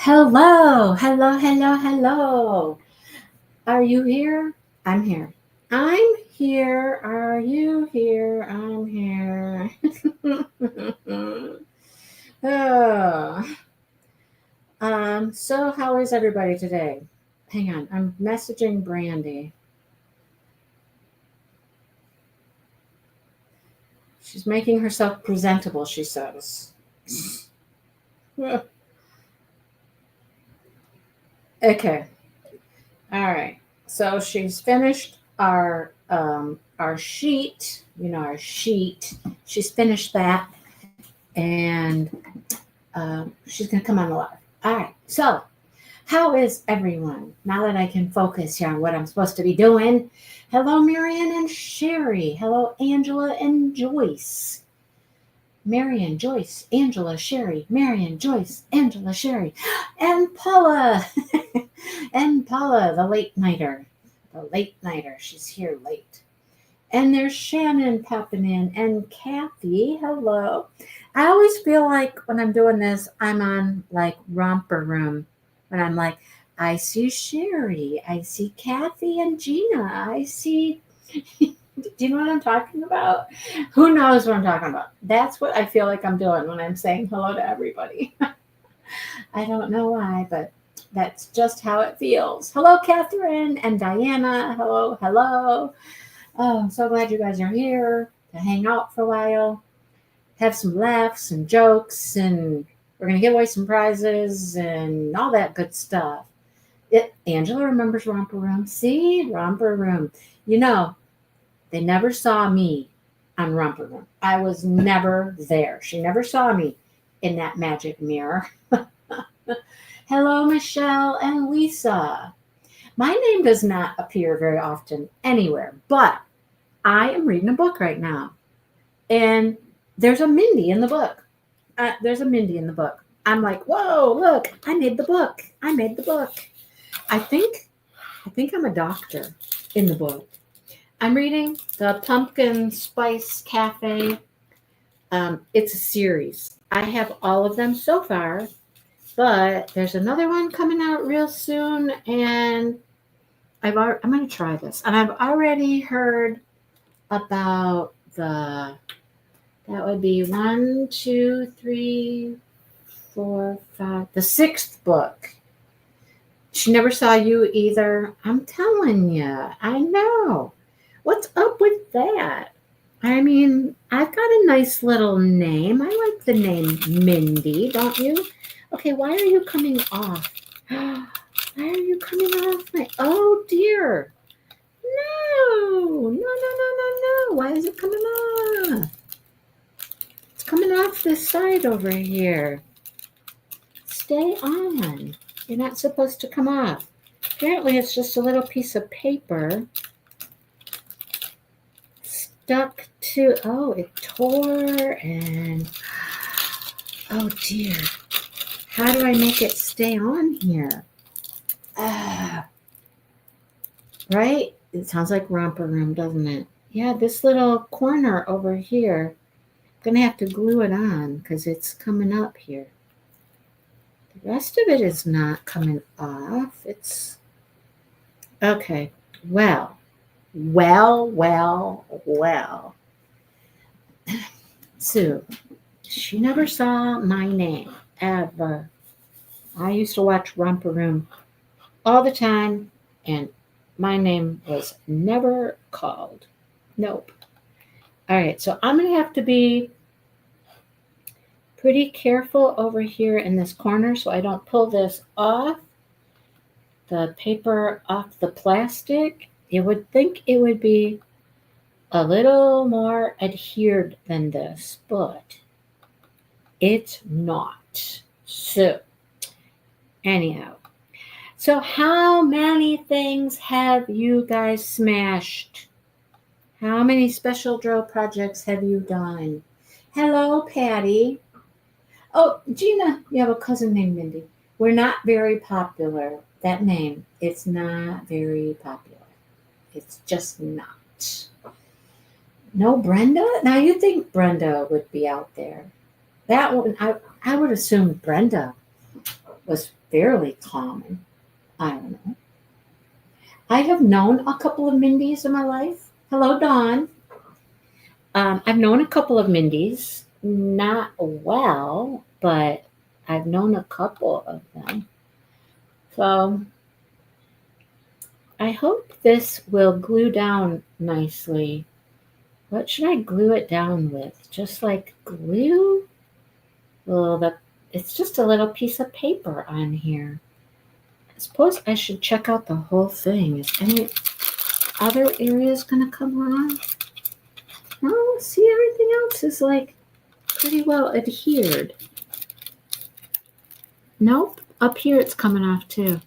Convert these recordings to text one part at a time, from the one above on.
Hello, hello, hello, hello. Are you here? I'm here. I'm here. Are you here? I'm here. oh. So how is everybody today? Hang on, I'm messaging Brandy. She's making herself presentable, she says. Okay. All right. So she's finished our sheet, our sheet. She's finished that, and she's gonna come on the live. All right. So, how is everyone? Now that I can focus here on what I'm supposed to be doing. Hello, Marion and Sherry. Hello, Angela and Joyce. Marion, Joyce, Angela, Sherry, Marion, Joyce, Angela, Sherry, and Paula. and Paula, the late nighter. The late nighter. She's here late. And there's Shannon popping in. And Kathy, hello. I always feel like when I'm doing this, I'm on like Romper Room. When I'm like, I see Sherry. I see Kathy and Gina. I see. Do you know what I'm talking about? Who knows what I'm talking about? That's what I feel like I'm doing when I'm saying hello to everybody. I don't know why, but that's just how it feels. Hello, Catherine and Diana. Hello, hello. Oh, I'm so glad you guys are here to hang out for a while, have some laughs and jokes, and we're going to give away some prizes and all that good stuff. Angela remembers Romper Room. See? Romper Room. They never saw me on Romper Room. I was never there. She never saw me in that magic mirror. Hello, Michelle and Lisa. My name does not appear very often anywhere, but I am reading a book right now. And there's a Mindy in the book. I'm like, whoa, look, I made the book. I think I'm a doctor in the book. I'm reading the Pumpkin Spice Cafe. It's a series. I have all of them so far, but there's another one coming out real soon, and I'm going to try this. And I've already heard about that would be 1, 2, 3, 4, 5, the 6th book. She never saw you either. I'm telling you, I know. What's up with that? I mean, I've got a nice little name. I like the name Mindy, don't you? Okay, why are you coming off? Why are you coming off Oh, dear. No. Why is it coming off? It's coming off this side over here. Stay on. You're not supposed to come off. Apparently, it's just a little piece of paper stuck to, it tore and, oh dear. How do I make it stay on here? Right? It sounds like Romper Room, doesn't it? Yeah, this little corner over here, I'm going to have to glue it on because it's coming up here. The rest of it is not coming off. It's, okay, well. So, she never saw my name, ever. I used to watch Romper Room all the time, and my name was never called. Nope. All right, so I'm going to have to be pretty careful over here in this corner so I don't pull this off, the paper off the plastic. You would think it would be a little more adhered than this, but it's not. So, anyhow. So how many things have you guys smashed? How many special drill projects have you done? Hello, Patty. Oh, Gina, you have a cousin named Mindy. We're not very popular. That name, it's not very popular. It's just not. No Brenda? Now you think Brenda would be out there. That one, I would assume Brenda was fairly common. I don't know. I have known a couple of Mindys in my life. Hello, Dawn. I've known a couple of Mindys, not well, but I've known a couple of them. So I hope this will glue down nicely. What should I glue it down with? Just like glue? Well, it's just a little piece of paper on here. I suppose I should check out the whole thing. Is any other areas going to come on? No, see, everything else is like pretty well adhered. Nope, up here it's coming off too.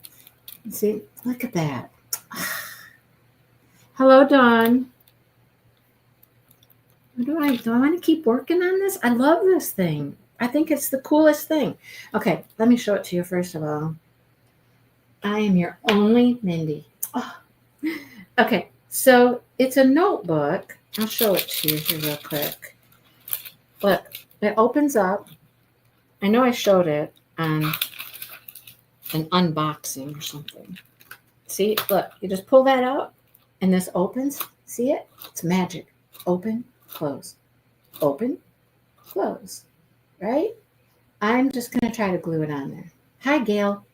See, look at that. Hello, Dawn. Do I want to keep working on this? I love this thing. I think it's the coolest thing. Okay, let me show it to you first of all. I am your only Mindy. Oh. Okay, so it's a notebook. I'll show it to you here real quick. Look, it opens up. I know I showed it on an unboxing or something. See, look, you just pull that out and this opens. See it? It's magic. Open, close, open, close, right? I'm just going to try to glue it on there. Hi, Gail.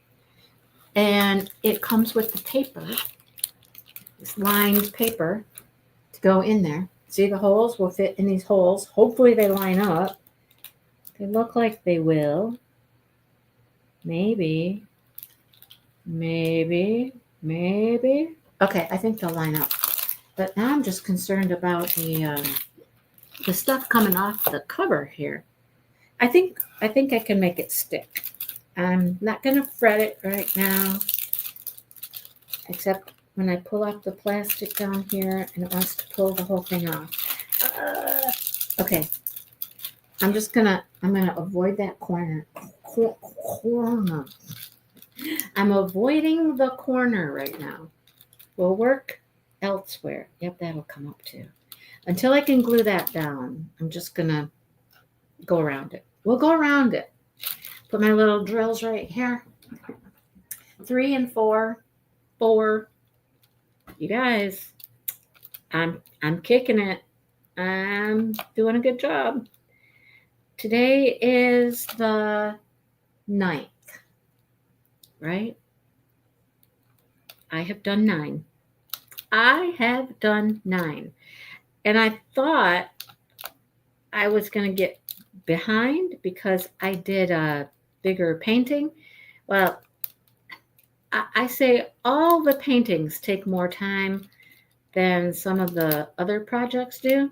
And it comes with the paper, this lined paper to go in there. See, the holes will fit in these holes. Hopefully they line up. They look like they will. Maybe. Okay, I think they'll line up. But now I'm just concerned about the stuff coming off the cover here. I think I can make it stick. I'm not going to fret it right now, except when I pull off the plastic down here and it wants to pull the whole thing off. Okay, I'm gonna avoid that corner. I'm avoiding the corner right now. We'll work elsewhere. Yep, that'll come up too. Until I can glue that down, I'm just gonna go around it. We'll go around it. Put my little drills right here. 3 and 4. 4. You guys, I'm kicking it. I'm doing a good job. Today is the 9th, right? I have done 9. I have done 9. And I thought I was going to get behind because I did a bigger painting. Well, I say all the paintings take more time than some of the other projects do.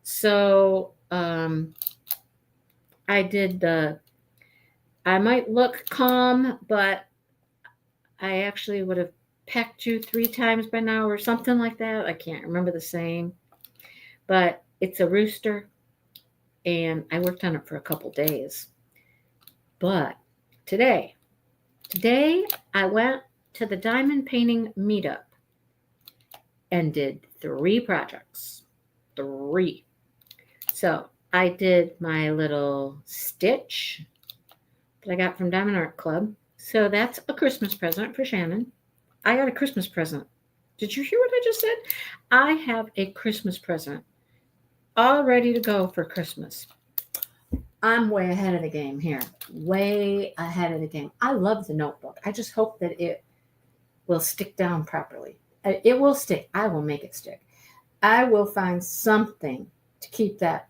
So I might look calm, but I actually would have pecked you 3 times by now or something like that. I can't remember the saying, but it's a rooster and I worked on it for a couple days. But today I went to the diamond painting meetup and did 3 projects. 3. So I did my little stitch that I got from Diamond Art Club. So that's a Christmas present for Shannon. I got a Christmas present. Did you hear what I just said? I have a Christmas present all ready to go for Christmas. I'm way ahead of the game here. Way ahead of the game. I love the notebook. I just hope that it will stick down properly. It will stick. I will make it stick. I will find something to keep that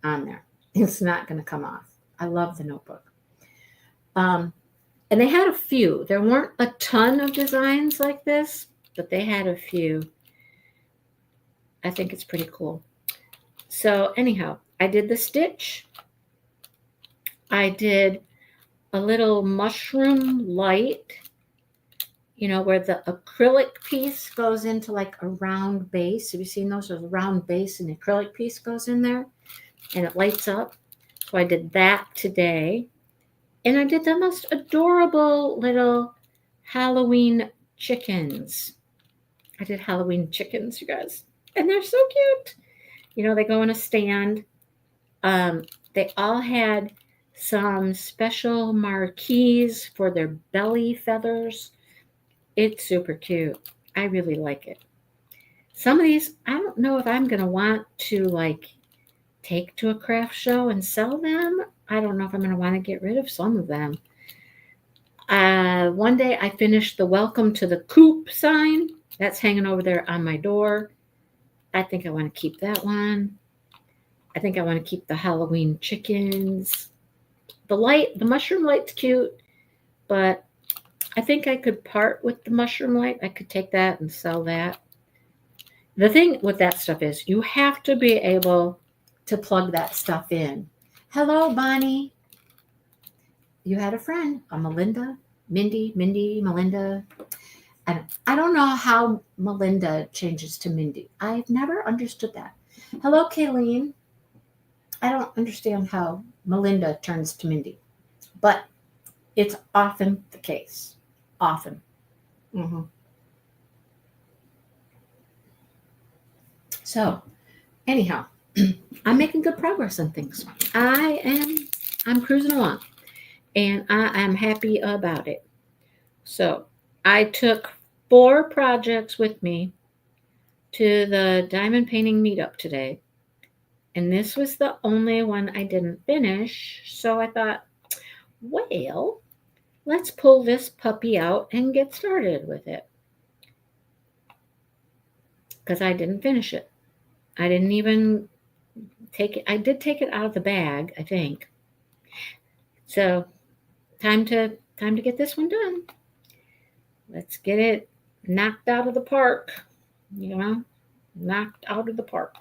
on there. It's not going to come off. I love the notebook. And they had a few. There weren't a ton of designs like this, but they had a few. I think it's pretty cool. So anyhow, I did the stitch. I did a little mushroom light, where the acrylic piece goes into like a round base. Have you seen those? There's a round base and the acrylic piece goes in there and it lights up. So I did that today. And I did the most adorable little Halloween chickens. I did Halloween chickens, you guys. And they're so cute. They go in a stand. They all had some special marquees for their belly feathers. It's super cute. I really like it. Some of these, I don't know if I'm going to want to like take to a craft show and sell them. I don't know if I'm going to want to get rid of some of them. One day I finished the welcome to the coop sign. That's hanging over there on my door. I think I want to keep that one. I think I want to keep the Halloween chickens. The mushroom light's cute, but I think I could part with the mushroom light. I could take that and sell that. The thing with that stuff is you have to be able to plug that stuff in. Hello, Bonnie. You had a friend, a Melinda, Mindy, Melinda. And I don't know how Melinda changes to Mindy. I've never understood that. Hello, Kayleen. I don't understand how Melinda turns to Mindy, but it's often the case. Often. Mm-hmm. So, anyhow, I'm making good progress on things. I'm cruising along, and I am happy about it. So, I took 4 projects with me to the diamond painting meetup today. And this was the only one I didn't finish. So I thought, well, let's pull this puppy out and get started with it. Because I didn't finish it. I didn't even take it. I did take it out of the bag, I think. So time to get this one done. Let's get it knocked out of the park. Knocked out of the park.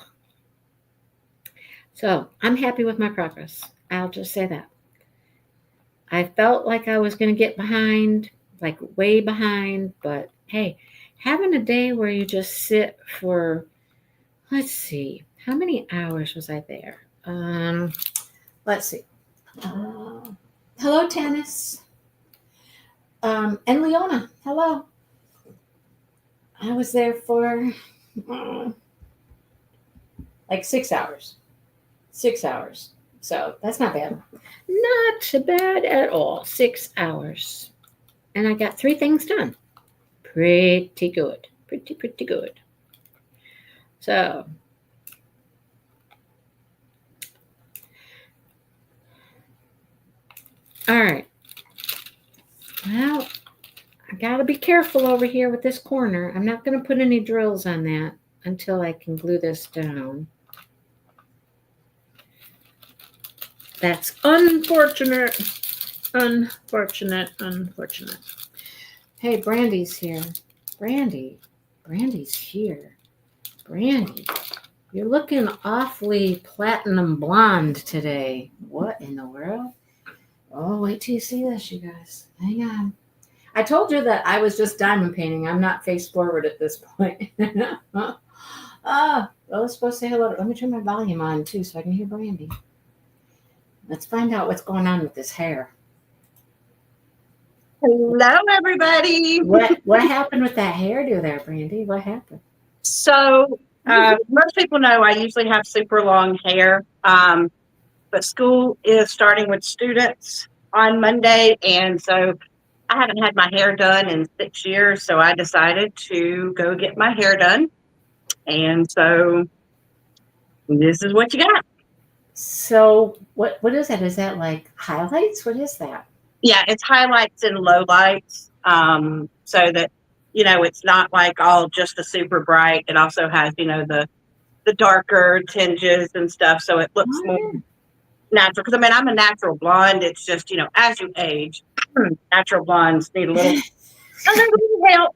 So I'm happy with my progress. I'll just say that. I felt like I was going to get behind, like way behind, but hey, having a day where you just sit for, let's see, how many hours was I there? Let's see. Hello, Tennis. And Leona, hello. I was there for like 6 hours. 6 hours. So that's not bad. Not bad at all. 6 hours. And I got 3 things done. Pretty good. Pretty good. So. All right. Well, I got to be careful over here with this corner. I'm not going to put any drills on that until I can glue this down. That's unfortunate. Unfortunate. Hey, Brandy's here. Brandy's here. Brandy, you're looking awfully platinum blonde today. What in the world? Oh, wait till you see this, you guys. Hang on. I told you that I was just diamond painting. I'm not face forward at this point. Well, let's supposed to say hello. Let me turn my volume on, too, so I can hear Brandy. Let's find out what's going on with this hair. Hello, everybody. What happened with that hairdo there, Brandy? What happened? So, most people know I usually have super long hair, but school is starting with students on Monday, and so I haven't had my hair done in 6 years, so I decided to go get my hair done, and so this is what you got. So what is that? Is that like highlights? What is that? Yeah, it's highlights and lowlights, so that, it's not like all just the super bright. It also has, the darker tinges and stuff, so it looks more natural. Because, I'm a natural blonde. It's just, as you age, natural blondes need a little help.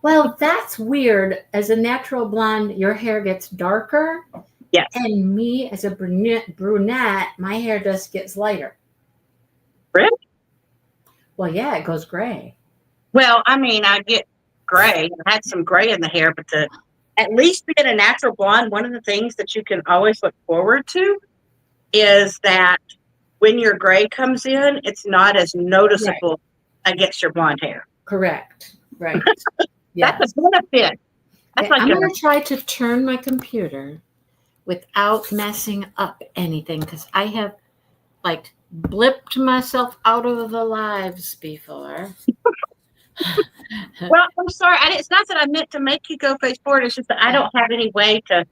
Well, that's weird. As a natural blonde, your hair gets darker. Yes. And me, as a brunette, my hair just gets lighter. Really? Well, yeah, it goes gray. Well, I get gray. I had some gray in the hair, but at least being a natural blonde, one of the things that you can always look forward to is that when your gray comes in, it's not as noticeable against your blonde hair. Correct. Right. Yes. That's a benefit. I'm going to try to turn my computer without messing up anything, because I have like blipped myself out of the lives before. Well, I'm sorry. It's not that I meant to make you go face forward. It's just that I don't have any way to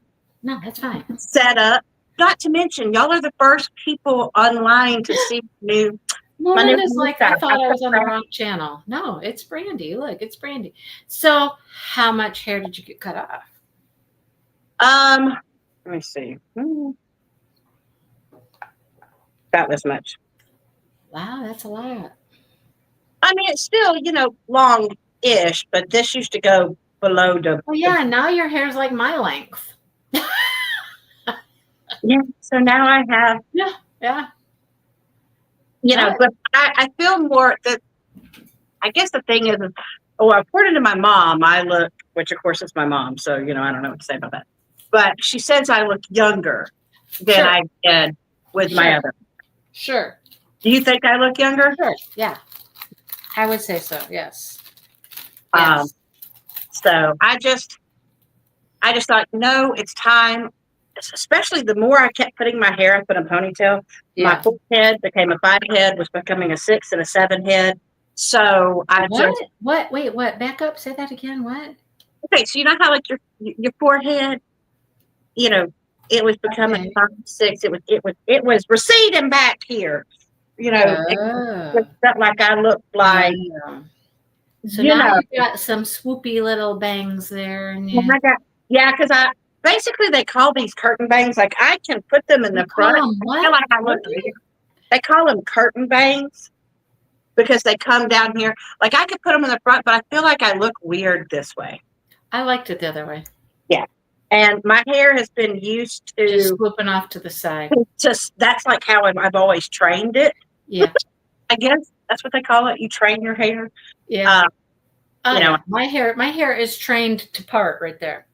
No, that's fine. set up. Not to mention, y'all are the first people online to see new. Lauren is like, I thought I was on the wrong channel. No, it's Brandy. Look, it's Brandy. So, how much hair did you get cut off? Let me see. About this much. Wow, that's a lot. I mean, it's still, long-ish, but this used to go below the. Well, yeah, now your hair's like my length. Yeah, so now I have. Yeah. But I feel more that. I guess the thing is, according to my mom, I look, which of course is my mom, so I don't know what to say about that. But she says I look younger than I did with my other. Sure. Do you think I look younger? Sure. Yeah. I would say so. Yes. So I just thought, no, it's time. Especially the more I kept putting my hair up in a ponytail, my 4-head became a 5-head, was becoming a 6 and a 7-head. So I What? Wait, what? Back up. Say that again. What? Okay, so you know how like your forehead, it was becoming 5, 6. It was receding back here. It felt like I looked like. So now you got some swoopy little bangs there, and because basically they call these curtain bangs. Like I can put them in the front. I feel like I look. They call them curtain bangs because they come down here. Like I could put them in the front, but I feel like I look weird this way. I liked it the other way. Yeah, and my hair has been used to just swooping off to the side. That's like how I've always trained it. Yeah, I guess that's what they call it. You train your hair. Yeah. My hair is trained to part right there.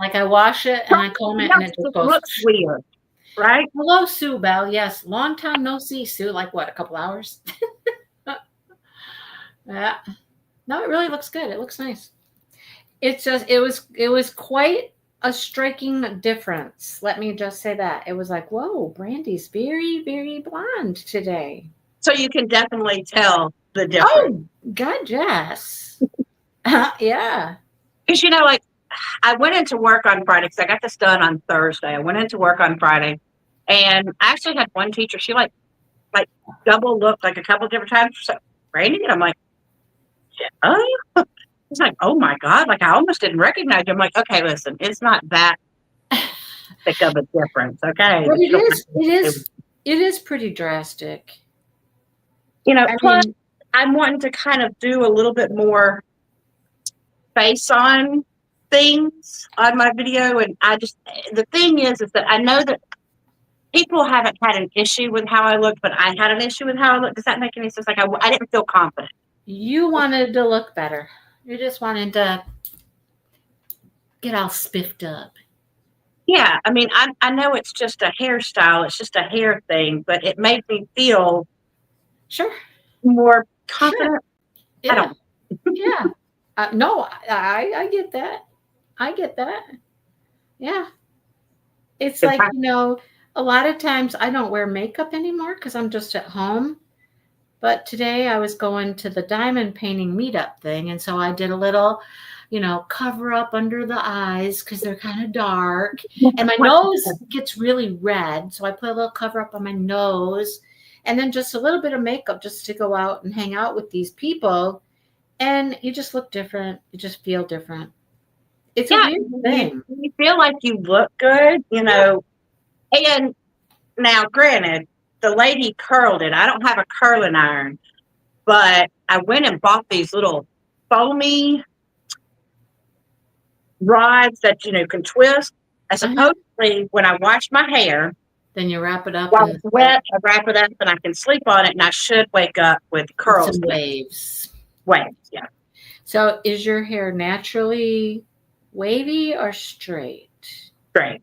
Like I wash it and I comb it and it just goes. Looks weird, right? Hello, Sue Bell. Yes, long time no see, Sue. Like what? A couple hours? Yeah. No, it really looks good. It looks nice. It's just it was quite a striking difference. Let me just say that. It was like, whoa, Brandy's very, very blonde today. So you can definitely tell the difference. Oh, God, yes. Yeah. Because, like, I went into work on Friday because I got this done on Thursday. I went into work on Friday, and I actually had one teacher. She, like double looked like a couple of different times. So, Brandy? And I'm like, oh. He's like, oh, my God. Like, I almost didn't recognize you. I'm like, okay, listen, it's not that thick of a difference, okay? But it is pretty drastic. Plus, I'm wanting to kind of do a little bit more face on things on my video. And the thing is that I know that people haven't had an issue with how I look, but I had an issue with how I look. Does that make any sense? Like, I didn't feel confident. You wanted to look better. You just wanted to get all spiffed up. Yeah. I mean, I know it's just a hairstyle. It's just a hair thing, but it made me feel more confident. Sure. Yeah. I don't. Yeah. No, I get that. I get that. Yeah. It's like, a lot of times I don't wear makeup anymore because I'm just at home. But today I was going to the diamond painting meetup thing. And so I did a little, cover up under the eyes because they're kind of dark. And my nose gets really red. So I put a little cover up on my nose. And then just a little bit of makeup just to go out and hang out with these people. And you just look different. You just feel different. It's a weird thing. You feel like you look good, And now, granted, the lady curled it. I don't have a curling iron. But I went and bought these little foamy rods that, can twist. I supposedly, when I wash my hair, then you wrap it up. While it's wet, I wrap it up and I can sleep on it and I should wake up with curls. Some waves. Waves, yeah. So is your hair naturally wavy or straight? Straight.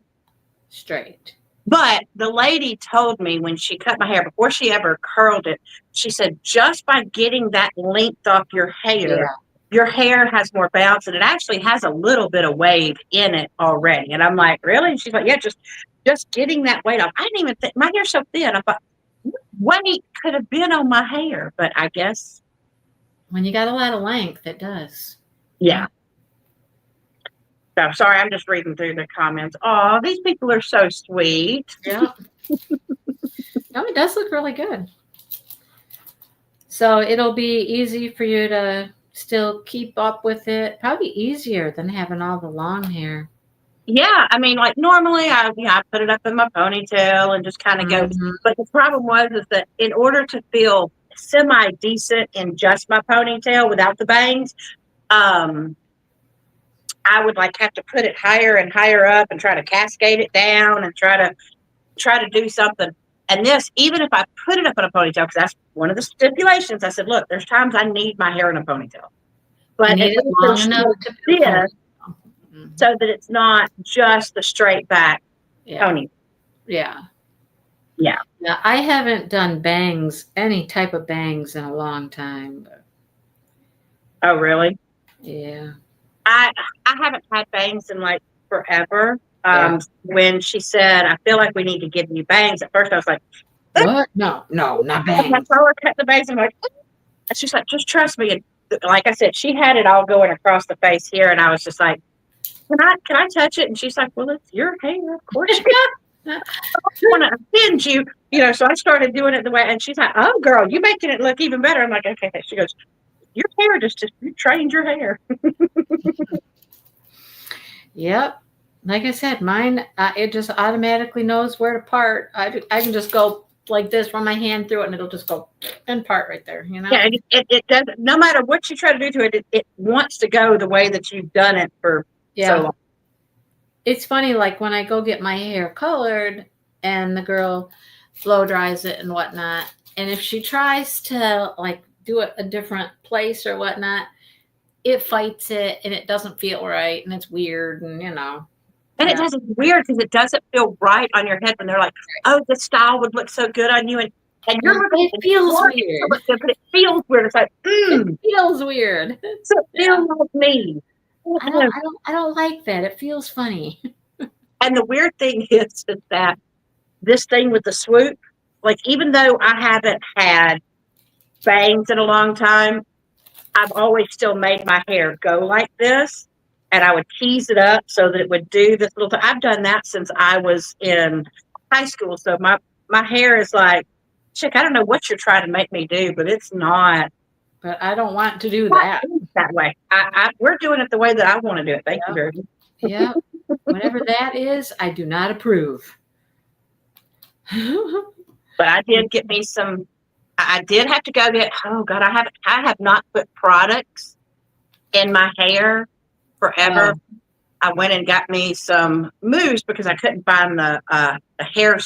Straight. But the lady told me when she cut my hair, before she ever curled it, she said, just by getting that length off your hair, your hair has more bounce and it actually has a little bit of wave in it already. And I'm like, really? And she's like, yeah, just getting that weight off. I didn't even think, my hair's so thin. I thought, what weight could have been on my hair? But I guess, When you got a lot of length, it does. yeah. So sorry, I'm just reading through the comments. Oh, these people are so sweet. Yeah. No, it does look really good. So it'll be easy for you to still keep up with it. Probably easier than having all the long hair. Yeah, I mean, like normally I put it up in my ponytail and just kind of go. Mhm. But the problem was is that in order to feel semi decent in just my ponytail without the bangs, I would like have to put it higher and higher up and try to cascade it down and try to do something. And this, even if I put it up in a ponytail, because that's one of the stipulations. I said, look, there's times I need my hair in a ponytail, but You need at it least long there's enough to this, feel comfortable. Mhm. so that it's not just the straight back Yeah. pony. Yeah. Yeah. Yeah. I haven't done bangs, any type of bangs in a long time. But Oh, really? yeah. I haven't had bangs in like forever. Yeah. When she said, I feel like we need to give you bangs, at first I was like, What? No, not and I bangs. saw her cut the bangs. I'm like, and she's like, just trust me. And like I said, she had it all going across the face here, and I was just like, can I touch it? And she's like, well, it's your hair, of course. I don't want to offend you, So I started doing it the way, and she's like, oh, girl, you making it look even better. I'm like, okay. She goes, your hair just you trained your hair. Yep. Like I said, mine, it just automatically knows where to part. I can just go like this, run my hand through it, and it'll just go and part right there, Yeah, it doesn't. No matter what you try to do to it, it wants to go the way that you've done it for so long. It's funny, like when I go get my hair colored and the girl blow dries it and whatnot, and if she tries to like do it a different place or whatnot, it fights it and it doesn't feel right and it's weird and And it doesn't weird because it doesn't feel right on your head when they're like, oh, this style would look so good on you, and you're it feels weird. But it feels weird. It's like, It feels weird. So it feels like me. I don't like that. It feels funny. And the weird thing is that this thing with the swoop, like even though I haven't had bangs in a long time, I've always still made my hair go like this, and I would tease it up so that it would do this little. I've done that since I was in high school, so my hair is like, chick, I don't know what you're trying to make me do, but it's not. But I don't want to do that way. We're doing it the way that I want to do it. Thank you very much. Yeah, whatever that is, I do not approve. But I did get me some. I did have to go get. Oh God, I have not put products in my hair forever. Oh. I went and got me some mousse because I couldn't find the hair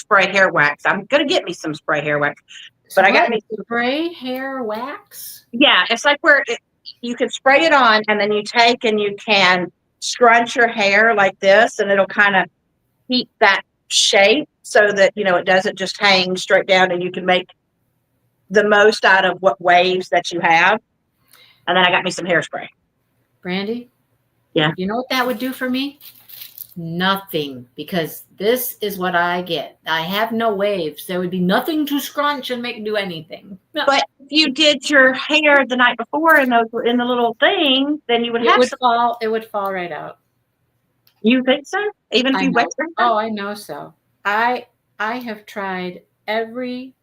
wax. I'm gonna get me some spray hair wax, but I got me spray hair wax. Yeah, it's like where you can spray it on, and then you take and you can scrunch your hair like this, and it'll kind of keep that shape so that it doesn't just hang straight down, and you can make the most out of what waves that you have. And then I got me some hairspray. Brandy? Yeah. You know what that would do for me? Nothing, because this is what I get. I have no waves. There would be nothing to scrunch and make do anything. No. But if you did your hair the night before and those were in the little thing, then you would have fall. It would fall right out. You think so? Even if you wet your hair? Oh, I know so. I have tried every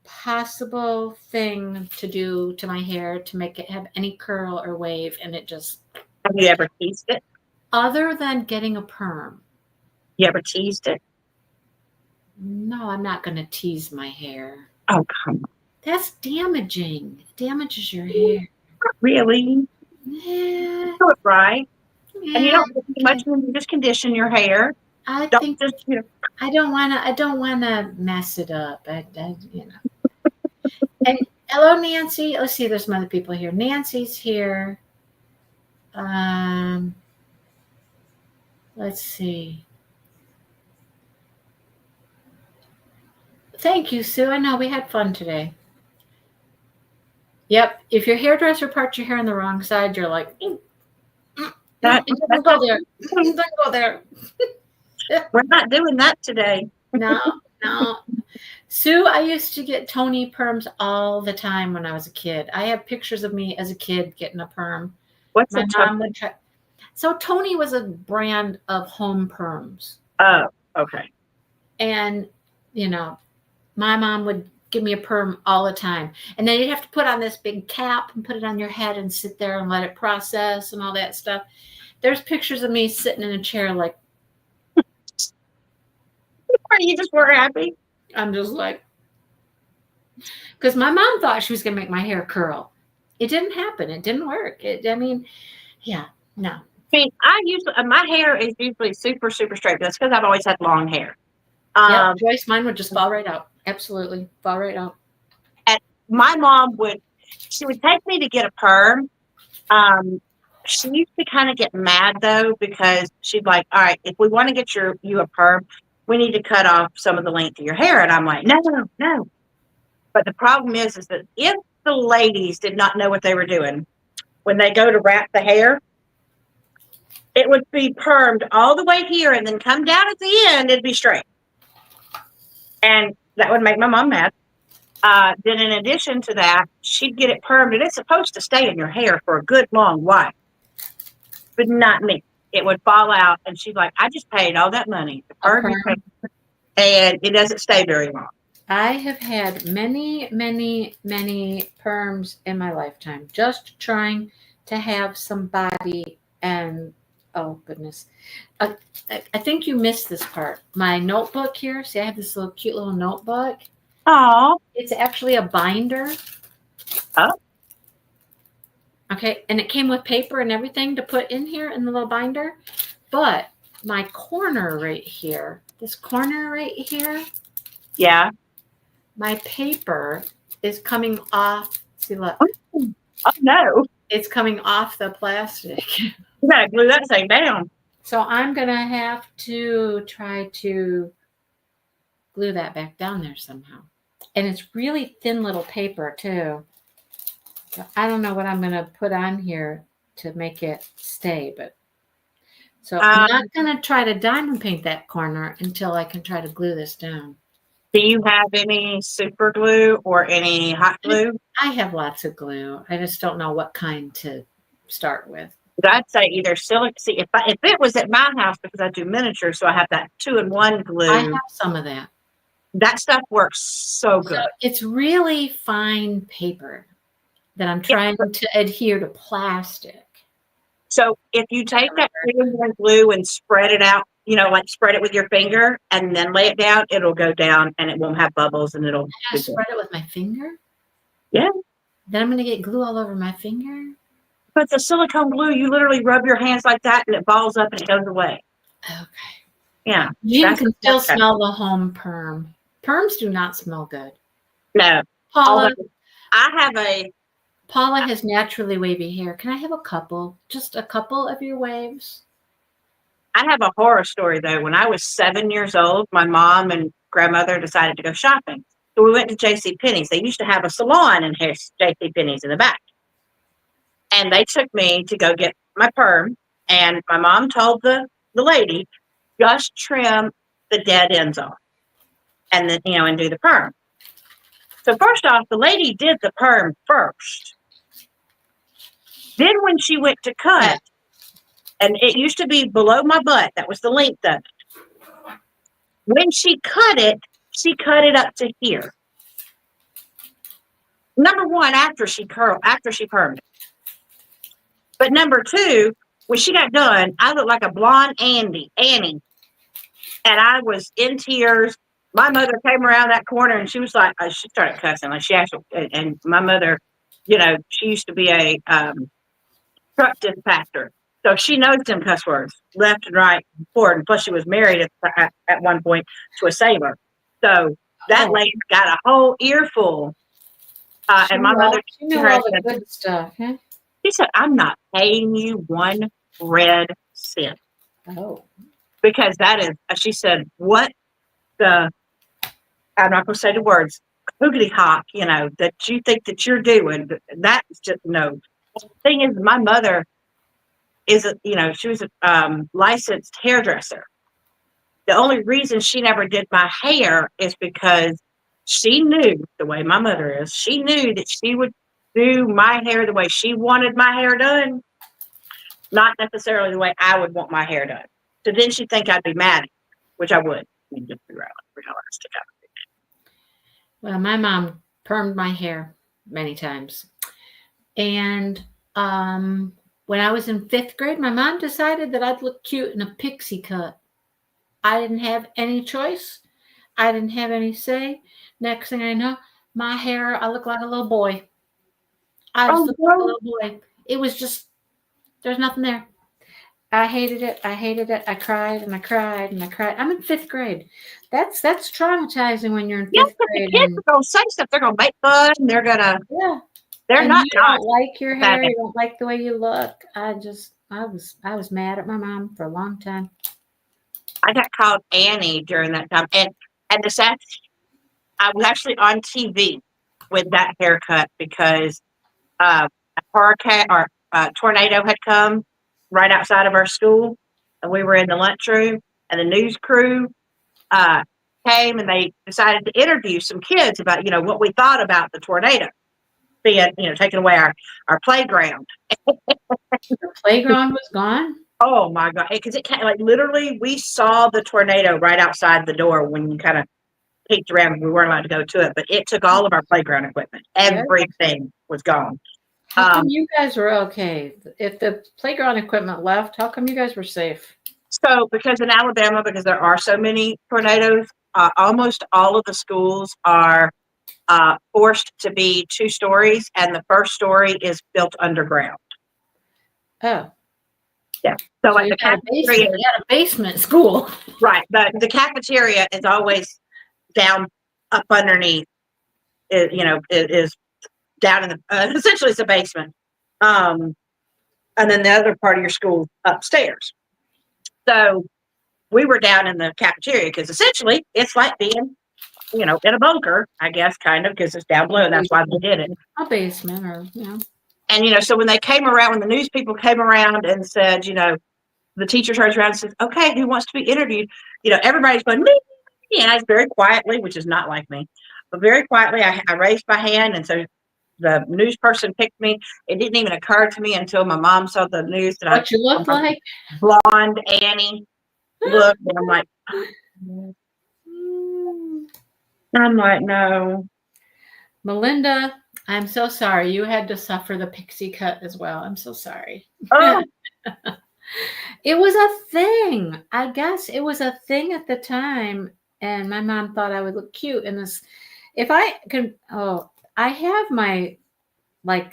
possible thing to do to my hair to make it have any curl or wave, and it just. Have you ever teased it? Other than getting a perm. You ever teased it? No, I'm not going to tease my hair. Oh, come on. That's damaging. It damages your hair. Not really. Yeah. Do it right. Yeah. And you don't do much when you just condition your hair. I don't want to mess it up. And hello, Nancy. Let's see. There's some other people here. Nancy's here. Let's see. Thank you, Sue. I know we had fun today. Yep. If your hairdresser parts your hair on the wrong side, you're like, don't go there. Don't go there. We're not doing that today. No. Sue, I used to get Tony perms all the time when I was a kid. I have pictures of me as a kid getting a perm. What's My a mom would try. So Tony was a brand of home perms. Oh, okay. And, you know, my mom would give me a perm all the time. And then you'd have to put on this big cap and put it on your head and sit there and let it process and all that stuff. There's pictures of me sitting in a chair like, Or you just were happy? I'm just like, because my mom thought she was going to make my hair curl. It didn't happen. It didn't work. Yeah, no. See, I usually my hair is usually super, super straight. That's because I've always had long hair. Yeah, Joyce, mine would just fall right out. Absolutely, fall right out. And my mom would take me to get a perm. She used to kind of get mad though because she'd like, all right, if we want to get you a perm, we need to cut off some of the length of your hair. And I'm like, no, no. But the problem is that if the ladies did not know what they were doing when they go to wrap the hair, it would be permed all the way here and then come down at the end. It'd be straight. And that would make my mom mad. Then in addition to that, she'd get it permed, and it's supposed to stay in your hair for a good long while. But not me. It would fall out, and she's like, I just paid all that money to perm your hair, and it doesn't stay very long. I have had many, many, many perms in my lifetime, just trying to have some body. And oh goodness, I think you missed this part. My notebook here. See, I have this little cute little notebook. Oh, it's actually a binder. Oh. Okay, and it came with paper and everything to put in here in the little binder. But my corner right here, this corner right here. Yeah. My paper is coming off. See, look. Oh no. It's coming off the plastic. You gotta glue that thing down. So I'm going to have to try to glue that back down there somehow. And it's really thin little paper too. So I don't know what I'm going to put on here to make it stay, but so I'm not going to try to diamond paint that corner until I can try to glue this down. Do you have any super glue or any hot glue? I have lots of glue. I just don't know what kind to start with. I'd say either silicone. See, if it was at my house, because I do miniature, so I have that 2-in-1 glue. I have some of that. That stuff works so good. So it's really fine paper that I'm trying to adhere to plastic. So if you take that 2-in-1 glue and spread it out, like spread it with your finger and then lay it down, it'll go down and it won't have bubbles and it'll. I spread it with my finger? Yeah. Then I'm going to get glue all over my finger? But the silicone glue, you literally rub your hands like that and it balls up and it goes away. Okay. Yeah. You can still smell the home perm. Perms do not smell good. No. Paula Paula has naturally wavy hair. Can I have a couple? Just a couple of your waves? I have a horror story though. When I was 7 years old, my mom and grandmother decided to go shopping. So we went to JCPenney's. They used to have a salon in JCPenney's in the back. And they took me to go get my perm. And my mom told the lady, just trim the dead ends off. And then, and do the perm. So first off, the lady did the perm first. Then when she went to cut, and it used to be below my butt, that was the length of it. When she cut it up to here. Number one, after she permed it. But number two, when she got done, I looked like a blonde Annie. And I was in tears. My mother came around that corner and she was like, she started cussing. Like she actually, and my mother, she used to be a truck dispatcher. So she knows them cuss words left and right and forward. And plus she was married at one point to a sailor. So that lady got a whole earful. And my mother, she knew all the good stuff. Huh? She said, I'm not paying you one red cent. Oh. Because that is, she said, what the, I'm not going to say the words, hoogity hop, that you think that you're doing. That's just no. The thing is, my mother is, she was a licensed hairdresser. The only reason she never did my hair is because she knew the way my mother is. She knew that she would do my hair the way she wanted my hair done, not necessarily the way I would want my hair done. So then she'd think I'd be mad, which I would. Just be realistic. Well, my mom permed my hair many times. And when I was in 5th grade, my mom decided that I'd look cute in a pixie cut. I didn't have any choice. I didn't have any say. Next thing I know, my hair, I look like a little boy. I just look like a little boy. It was just, there's nothing there. I hated it. I hated it. I cried and I cried and I cried. I'm in 5th grade. That's traumatizing when you're in 5th grade. The kids are going to say stuff. They're going to make fun. They're going to. Yeah. They're and not. You don't like your hair. You don't like the way you look. I was mad at my mom for a long time. I got called Annie during that time, and the sad, I was actually on TV with that haircut because a hurricane or a tornado had come right outside of our school, and we were in the lunchroom, and the news crew came and they decided to interview some kids about what we thought about the tornado being taking away our playground. The playground was gone. Oh my God! Because it like literally, we saw the tornado right outside the door when you kind of peeked around. We weren't allowed to go to it, but it took all of our playground equipment. Everything was gone. How come you guys were okay? If the playground equipment left, how come you guys were safe? So, because in Alabama, because there are so many tornadoes, almost all of the schools are forced to be 2 stories, and the first story is built underground. Oh. Yeah. So like the cafeteria, you had a basement school. Right. The cafeteria is always down up underneath. It is down in the essentially it's a basement. And then the other part of your school upstairs. So we were down in the cafeteria because essentially it's like being, in a bunker, I guess, kind of, because it's down below. And that's why we did it. A basement or. And, so when they came around, when the news people came around and said, the teacher turns around and says, okay, who wants to be interviewed? Everybody's going, me. And I very quietly, which is not like me, but very quietly, I raised my hand. And so the news person picked me. It didn't even occur to me until my mom saw the news that what you looked like? Blonde Annie look. And I'm like, no. Melinda, I'm so sorry. You had to suffer the pixie cut as well. I'm so sorry. Oh. It was a thing. I guess it was a thing at the time. And my mom thought I would look cute in this. If I can, I have my, my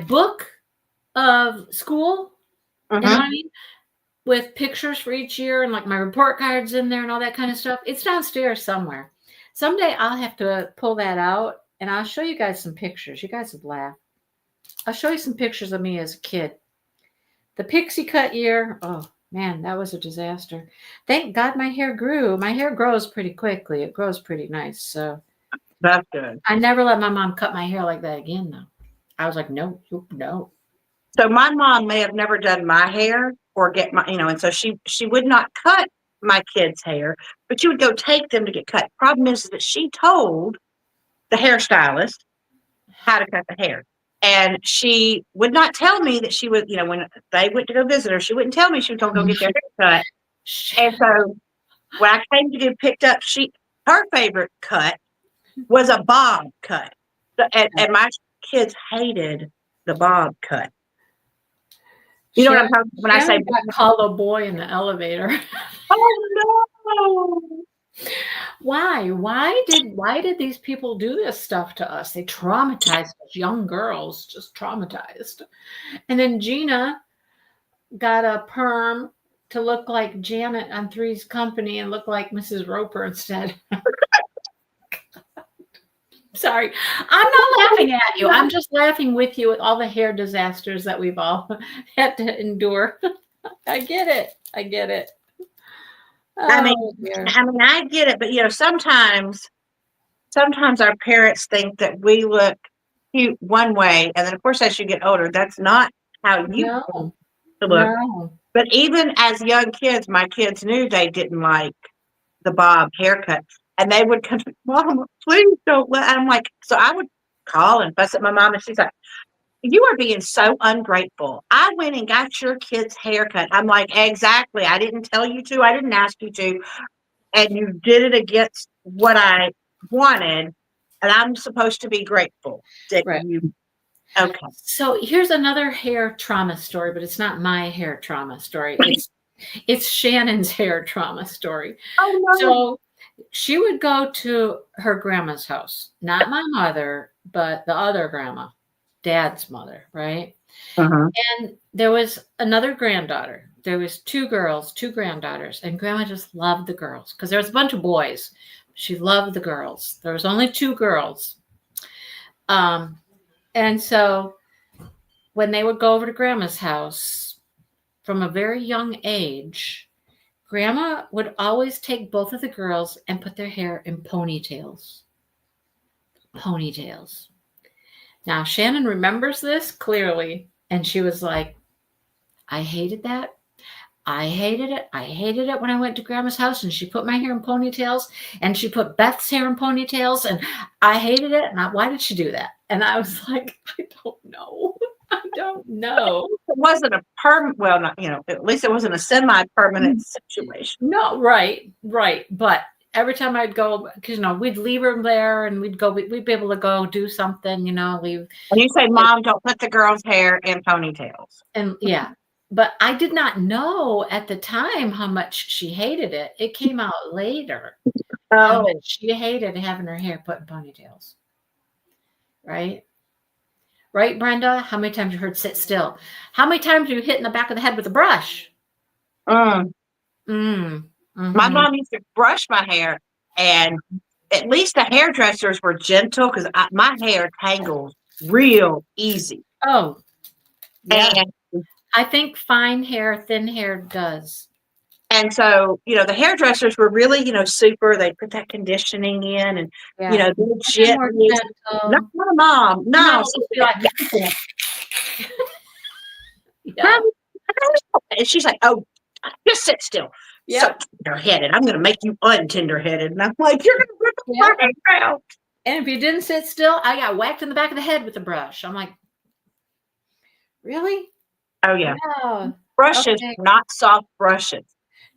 book of school, you know what I mean? With pictures for each year and like my report cards in there and all that kind of stuff. It's downstairs somewhere. Someday I'll have to pull that out and I'll show you guys some pictures. You guys would laugh. I'll show you some pictures of me as a kid. The pixie cut year, oh man, that was a disaster. Thank God my hair grew. My hair grows pretty quickly. It grows pretty nice. So that's good. I never let my mom cut my hair like that again, though. I was like, no. So my mom may have never done my hair or get my, and so she would not cut my kids' hair, but she would go take them to get cut. Problem is that she told the hairstylist how to cut the hair. And she would not tell me that she was, when they went to go visit her, she wouldn't tell me she was going to go get their hair cut. And so when I came to get picked up, her favorite cut was a bob cut. And my kids hated the bob cut. You know what I'm talking about when I say call a boy in the elevator. Oh no. Why did these people do this stuff to us? They traumatized us, young girls, just traumatized. And then Gina got a perm to look like Janet on Three's Company and look like Mrs. Roper instead. Sorry, I'm not laughing at you. I'm just laughing with you with all the hair disasters that we've all had to endure. I get it. I get it, but sometimes our parents think that we look cute one way, and then of course as you get older, that's not how you want to look. No. But even as young kids, my kids knew they didn't like the bob haircut, And they would come, Mom, please don't let. I'm like, so I would call and fuss at my mom, and she's like, you are being so ungrateful. I went and got your kid's haircut. I'm like, exactly. I didn't tell you to. I didn't ask you to. And you did it against what I wanted. And I'm supposed to be grateful that Right. you. Okay. So here's another hair trauma story, but it's not my hair trauma story. It's Shannon's hair trauma story. Oh, no. So she would go to her grandma's house, not my mother, but the other grandma, Dad's mother, right? Uh-huh. And there was another granddaughter. There was two girls, two granddaughters, and grandma just loved the girls because there was a bunch of boys. She loved the girls. There was only two girls. And so when they would go over to grandma's house from a very young age, grandma would always take both of the girls and put their hair in ponytails. Ponytails. Now, Shannon remembers this clearly, and she was like, I hated that. I hated it. I hated it when I went to grandma's house and she put my hair in ponytails and she put Beth's hair in ponytails and I hated it. And why did she do that? And I was like, I don't know. I don't know. It wasn't a well, not, at least it wasn't a semi-permanent situation. No, right. But every time I'd go, because, we'd leave her there and we'd be able to go do something, leave. And you say, Mom, don't put the girls' hair in ponytails. And yeah. But I did not know at the time how much she hated it. It came out later. How much she hated having her hair put in ponytails. Right? Right, Brenda? How many times you heard sit still? How many times you hit in the back of the head with a brush? Mm-hmm. My mom used to brush my hair, and at least the hairdressers were gentle because my hair tangles real easy. Oh, yeah. And I think fine hair, thin hair does. And so, the hairdressers were really, super. They put that conditioning in and, gently. Not my mom. No. Yeah. And she's like, oh, just sit still. Yeah. So tender-headed. I'm going to make you untender-headed. And I'm like, you're going to rip my hair out. And if you didn't sit still, I got whacked in the back of the head with a brush. I'm like, really? Oh, yeah. Brushes, not soft brushes.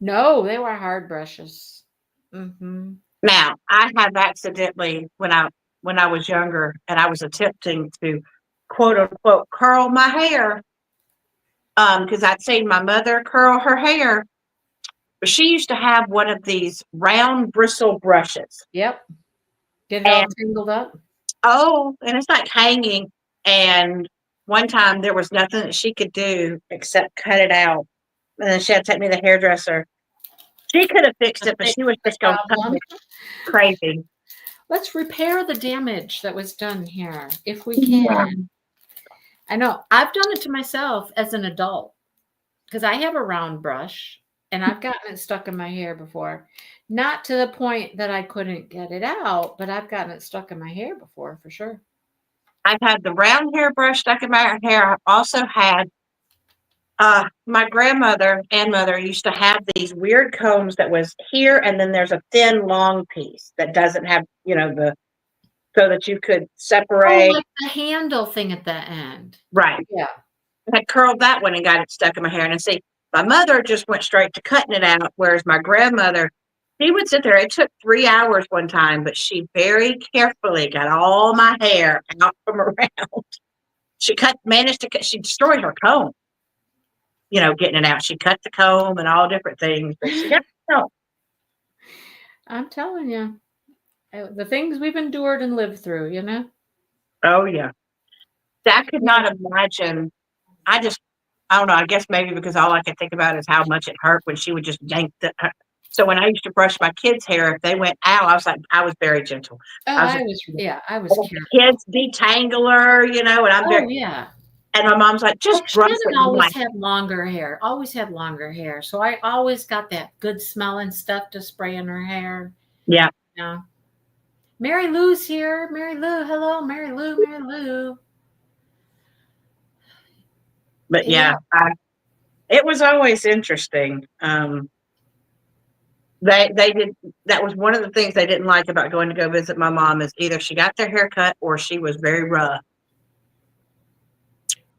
No, they were hard brushes. Mm-hmm. Now, I have accidentally, when I was younger and I was attempting to, quote unquote, curl my hair, because I'd seen my mother curl her hair, but she used to have one of these round bristle brushes. Yep. Get it all tangled up? Oh, and it's like hanging. And one time there was nothing that she could do except cut it out. And then she had to take me to the hairdresser. She could have fixed it, but she was just going crazy. Let's repair the damage that was done here, if we can. Yeah. I know. I've done it to myself as an adult because I have a round brush and I've gotten it stuck in my hair before. Not to the point that I couldn't get it out, but I've gotten it stuck in my hair before, for sure. I've had the round hairbrush stuck in my hair. I've also had my grandmother and mother used to have these weird combs that was here, and then there's a thin, long piece that doesn't have, so that you could separate. Oh, like the handle thing at the end. Right. Yeah. I curled that one and got it stuck in my hair. And see, my mother just went straight to cutting it out, whereas my grandmother, she would sit there. It took 3 hours one time, but she very carefully got all my hair out from around. She managed to cut, she destroyed her comb. Getting it out. She cut the comb and all different things, but she got it out. I'm telling you, the things we've endured and lived through, Oh, yeah. I could not imagine. I don't know. I guess maybe because all I could think about is how much it hurt when she would just yank so when I used to brush my kids' hair, if they went out, I was very gentle. Oh, I was careful. Kids detangle and I'm very. Yeah. And my mom's like, just brush it. Always had longer hair. So I always got that good smelling stuff to spray in her hair. Yeah. Mary Lou's here. Mary Lou. Hello, Mary Lou. But yeah, it was always interesting. They did. That was one of the things they didn't like about going to go visit my mom is either she got their hair cut or she was very rough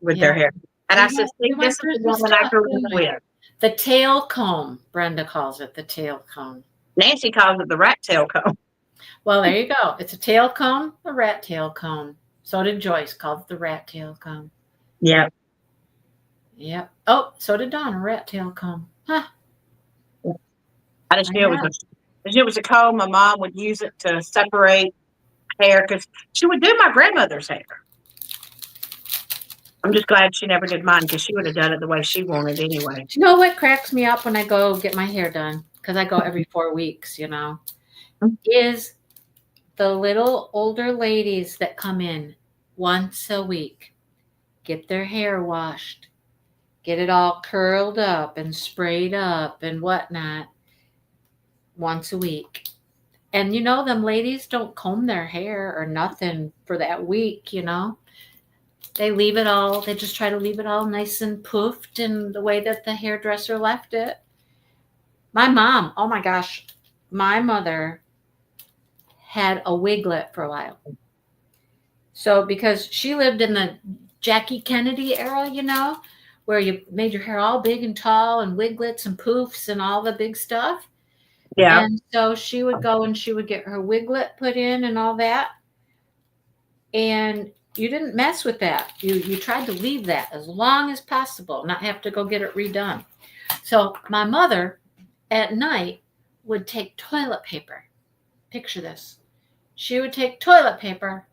with their Yeah. hair. And I said, We see, went this is through the some woman I stuff, grew didn't up we? with. The tail comb, Brenda calls it the tail comb. Nancy calls it the rat tail comb. Well, there you go. It's a tail comb, a rat tail comb. So did Joyce, called it the rat tail comb. Yeah. Yep. Oh, so did Dawn, a rat tail comb. Huh. I just knew it was a comb. My mom would use it to separate hair because she would do my grandmother's hair. I'm just glad she never did mine because she would have done it the way she wanted anyway. You know what cracks me up when I go get my hair done? Because I go every 4 weeks, is the little older ladies that come in once a week, get their hair washed, get it all curled up and sprayed up and whatnot once a week. And them ladies don't comb their hair or nothing for that week, They leave it all, they just try to leave it all nice and poofed in the way that the hairdresser left it. My mom, oh my gosh, my mother had a wiglet for a while. So because she lived in the Jackie Kennedy era, where you made your hair all big and tall and wiglets and poofs and all the big stuff. Yeah. And so she would go and she would get her wiglet put in and all that. And you didn't mess with that. You tried to leave that as long as possible, not have to go get it redone. So my mother at night would take toilet paper. Picture this. She would take toilet paper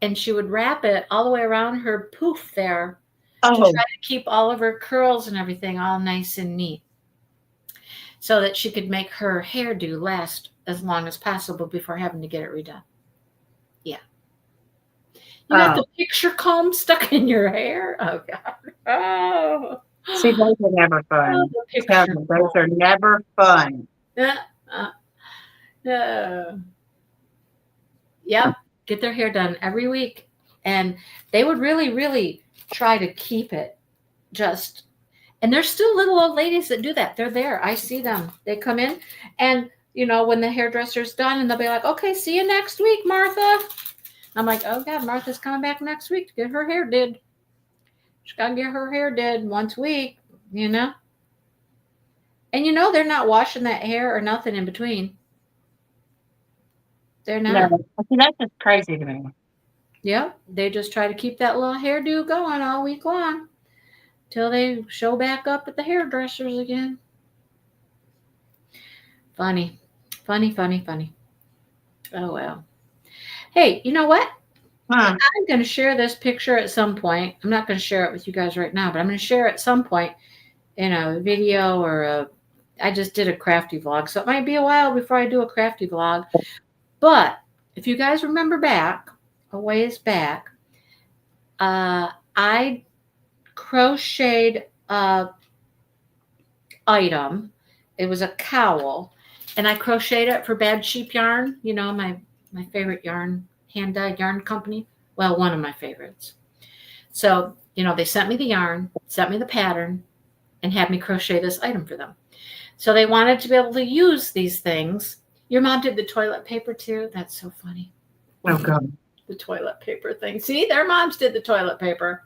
and she would wrap it all the way around her poof there to try to keep all of her curls and everything all nice and neat so that she could make her hairdo last as long as possible before having to get it redone. Yeah. You got the picture comb stuck in your hair? Oh, God. Oh. See, those are never fun. Those are never fun. Yep. Get their hair done every week. And they would really, really try to keep it just. And there's still little old ladies that do that. They're there. I see them. They come in and, when the hairdresser's done and they'll be like, okay, see you next week, Martha. I'm like, oh, God, Martha's coming back next week to get her hair did. She's got to get her hair did once a week, And, they're not washing that hair or nothing in between. They're not. No, that's just crazy to me. Yep. They just try to keep that little hairdo going all week long till they show back up at the hairdressers again. Funny. Funny. Oh, well. Hey, you know what? I'm going to share this picture at some point. I'm not going to share it with you guys right now, but I'm going to share it at some point in a video or I just did a crafty vlog. So it might be a while before I do a crafty vlog. But if you guys remember a ways back, I crocheted a item. It was a cowl, and I crocheted it for Bad Sheep Yarn. My favorite yarn, hand-dyed yarn company. Well, one of my favorites. So, they sent me the yarn, sent me the pattern, and had me crochet this item for them. So they wanted to be able to use these things. Your mom did the toilet paper too. That's so funny. Oh, God. The toilet paper thing. See, their moms did the toilet paper.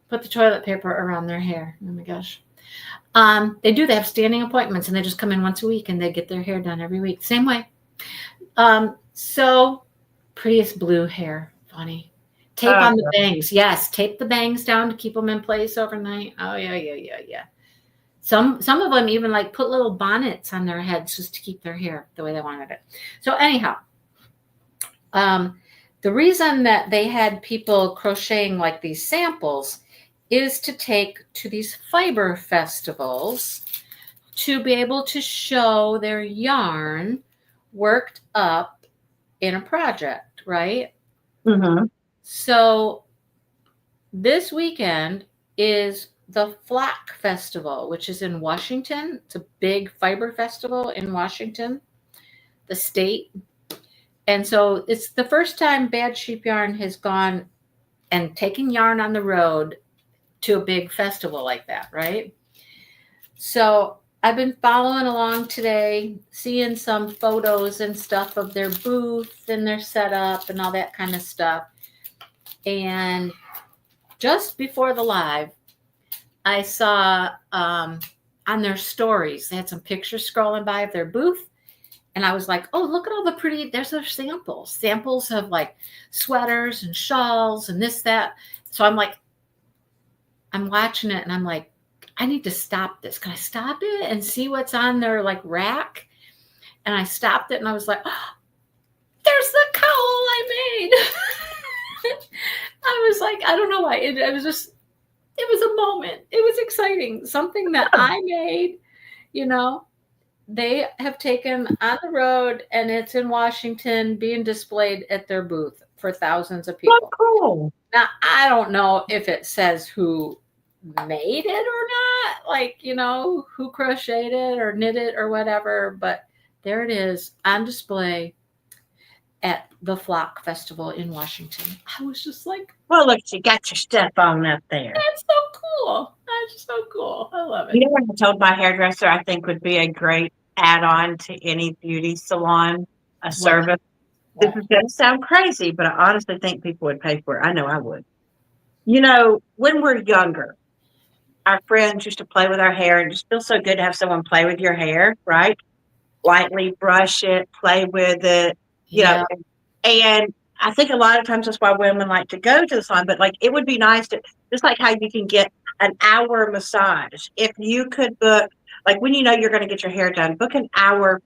Put the toilet paper around their hair. Oh my gosh. They do. They have standing appointments and they just come in once a week and they get their hair done every week. Same way. So prettiest blue hair. Funny. Tape on the bangs. Yes. Tape the bangs down to keep them in place overnight. Oh, yeah. Some of them even put little bonnets on their heads just to keep their hair the way they wanted it. So anyhow, the reason that they had people crocheting these samples is to take to these fiber festivals to be able to show their yarn worked up in a project, right? Mm-hmm. So this weekend is the Flock Festival, which is in Washington. It's a big fiber festival in Washington, the state. And so it's the first time Bad Sheep Yarn has gone and taken yarn on the road to a big festival like that, right? So I've been following along today, seeing some photos and stuff of their booth and their setup and all that kind of stuff. And just before the live, I saw on their stories, they had some pictures scrolling by of their booth. And I was like, oh, look at all the pretty, there's their samples of like sweaters and shawls and this, that. So I'm like, I'm watching it and I'm like, I need to stop this. Can I stop it and see what's on their like rack? And I stopped it and I was like, oh, there's the cowl I made. I was like, I don't know why. It was just, it was a moment. It was exciting. Something that I made, you know, they have taken on the road and it's in Washington being displayed at their booth for thousands of people. So cool. Now, I don't know if it says who made it or not, like, you know, who crocheted it or knit it or whatever, but there it is on display at the Flock Festival in Washington. I was just like, well, look, you got your stuff on up there. That's so cool. That's so cool. I love it. You know what I told my hairdresser I think would be a great add-on to any beauty salon, a service. This is going to sound crazy, but I honestly think people would pay for it. I know I would. You know, when we're younger, our friends used to play with our hair and just feels so good to have someone play with your hair, right? Lightly brush it, play with it, you know. And I think a lot of times that's why women like to go to the salon, but like it would be nice to, just like how you can get an hour massage. If you could book, like when you know you're going to get your hair done, book an hour.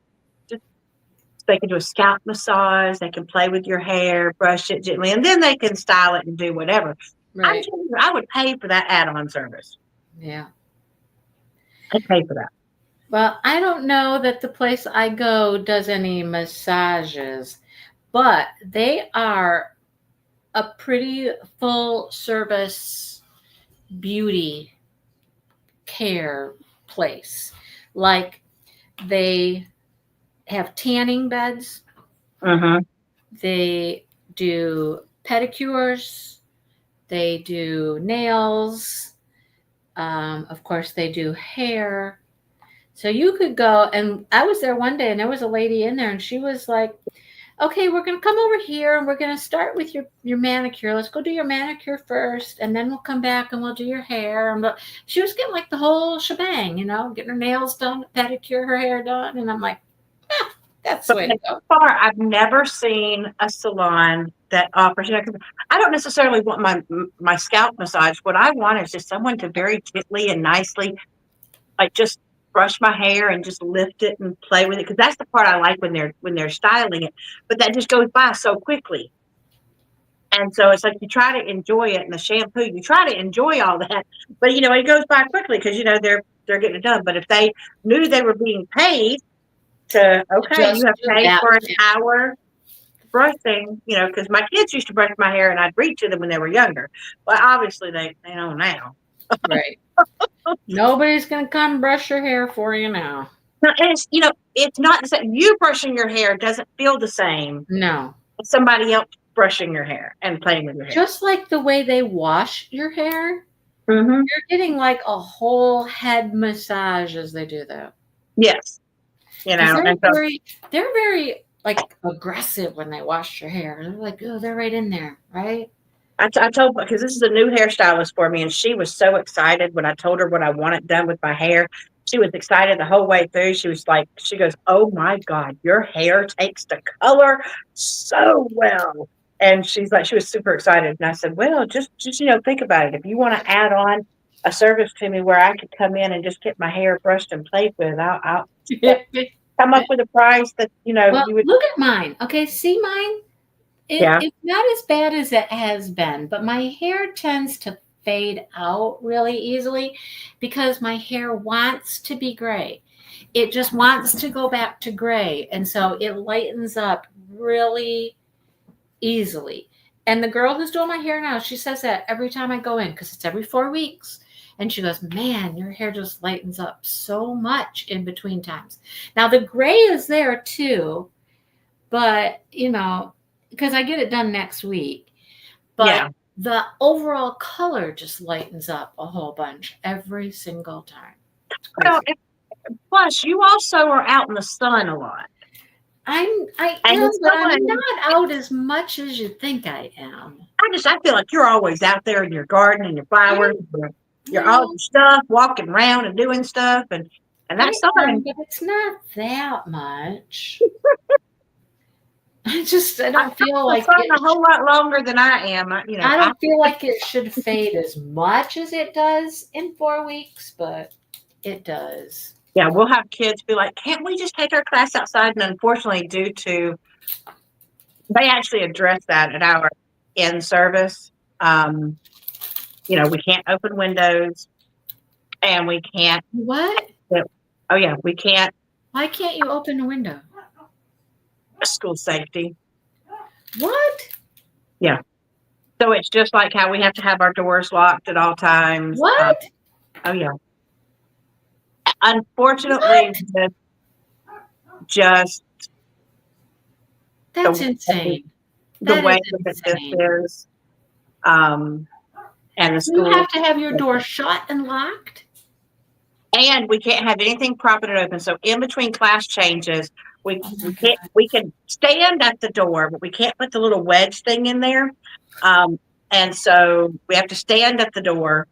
They can do a scalp massage. They can play with your hair, brush it gently, and then they can style it and do whatever. Right. I would pay for that add-on service. Yeah. I'd pay for that. Well, I don't know that the place I go does any massages, but they are a pretty full service beauty care place. Like they have tanning beds. Mm-hmm. They do pedicures. They do nails. Of course, they do hair. So you could go, and I was there one day, and there was a lady in there, and she was like, okay, we're going to come over here, and we're going to start with your manicure. Let's go do your manicure first, and then we'll come back, and we'll do your hair. And she was getting like the whole shebang, you know, getting her nails done, pedicure, her hair done. And I'm like, that's the way to go. So far, I've never seen a salon that offers, you know, I don't necessarily want my scalp massage. What I want is just someone to very gently and nicely, like just brush my hair and just lift it and play with it, because that's the part I like when they're styling it. But that just goes by so quickly, and so it's like you try to enjoy it. And the shampoo, you try to enjoy all that, but you know it goes by quickly because you know they're getting it done. But if they knew they were being paid to, okay, Just you have do paid that. for an hour brushing, you know, because my kids used to brush my hair and I'd read to them when they were younger, but obviously they don't now. Right. Nobody's going to come brush your hair for you now. No, and it's, you know, it's not the same. You brushing your hair doesn't feel the same No. as somebody else brushing your hair and playing with your hair. Just like the way they wash your hair, Mm-hmm. you're getting like a whole head massage as they do that. Yes. You know, they're very like aggressive when they wash your hair. They're like, oh, they're right in there, right? I told, because this is a new hairstylist for me, and she was so excited when I told her what I wanted done with my hair. She was excited the whole way through. She was like, she goes, oh my God, your hair takes the color so well. And she's like, she was super excited. And I said, well, just you know, think about it. If you want to add on a service to me where I could come in and just get my hair brushed and played with, I'll come up with a price that, you know, well, you would. Look at mine. Okay, see mine? It's not as bad as it has been, but my hair tends to fade out really easily because my hair wants to be gray. It just wants to go back to gray. And so it lightens up really easily. And the girl who's doing my hair now, she says that every time I go in, because it's every 4 weeks. And she goes, man, your hair just lightens up so much in between times. Now, the gray is there too, but, you know, because I get it done next week. But the overall color just lightens up a whole bunch every single time. Well, Plus, you also are out in the sun a lot. I And am, it's but I'm fun. not out as much as you think I am. I feel like you're always out there in your garden and your flowers, and your all Well, your stuff, walking around and doing stuff, and I that's am, fun. but it's not that much. I I don't feel the like sun it. a whole lot longer than I am. I don't feel like it should fade as much as it does in 4 weeks, but it does. Yeah, we'll have kids be like, "Can't we just take our class outside?" And unfortunately, they actually address that at our in service. Um, we can't open windows, and we can't. What? Oh yeah, we can't. Why can't you open a window? School safety. What? Yeah. So it's just like how we have to have our doors locked at all times. What? Oh yeah. Unfortunately, What? with just That's the insane. the That way is that this insane. is, and the You school, have to have your door shut and locked? and we can't have anything propping it open. So in between class changes, we Oh my we God. can't we can stand at the door, but we can't put the little wedge thing in there. And so we have to stand at the door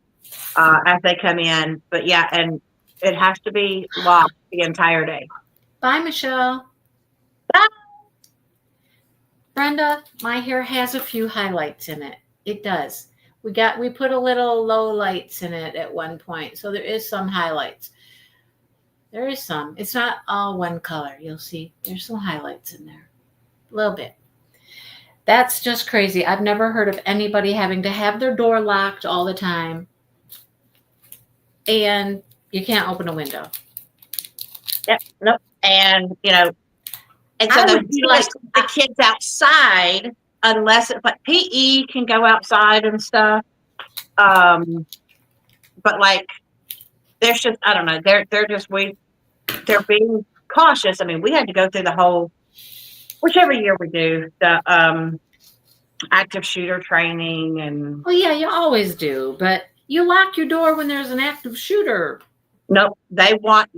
as they come in. But yeah, and it has to be locked the entire day. Bye, Michelle. Bye. Brenda, my hair has a few highlights in it. It does. We put a little low lights in it at one point, so there is some highlights. There is some. It's not all one color. You'll see there's some highlights in there. A little bit. That's just crazy. I've never heard of anybody having to have their door locked all the time. And you can't open a window. Yep. Nope. And and so I those would be like, the kids outside, unless it's like PE can go outside and stuff. But like there's just I don't know, they're being cautious. I mean, we had to go through the whole whichever year we do the active shooter training and well, yeah, you always do, but you lock your door when there's an active shooter. nope, they want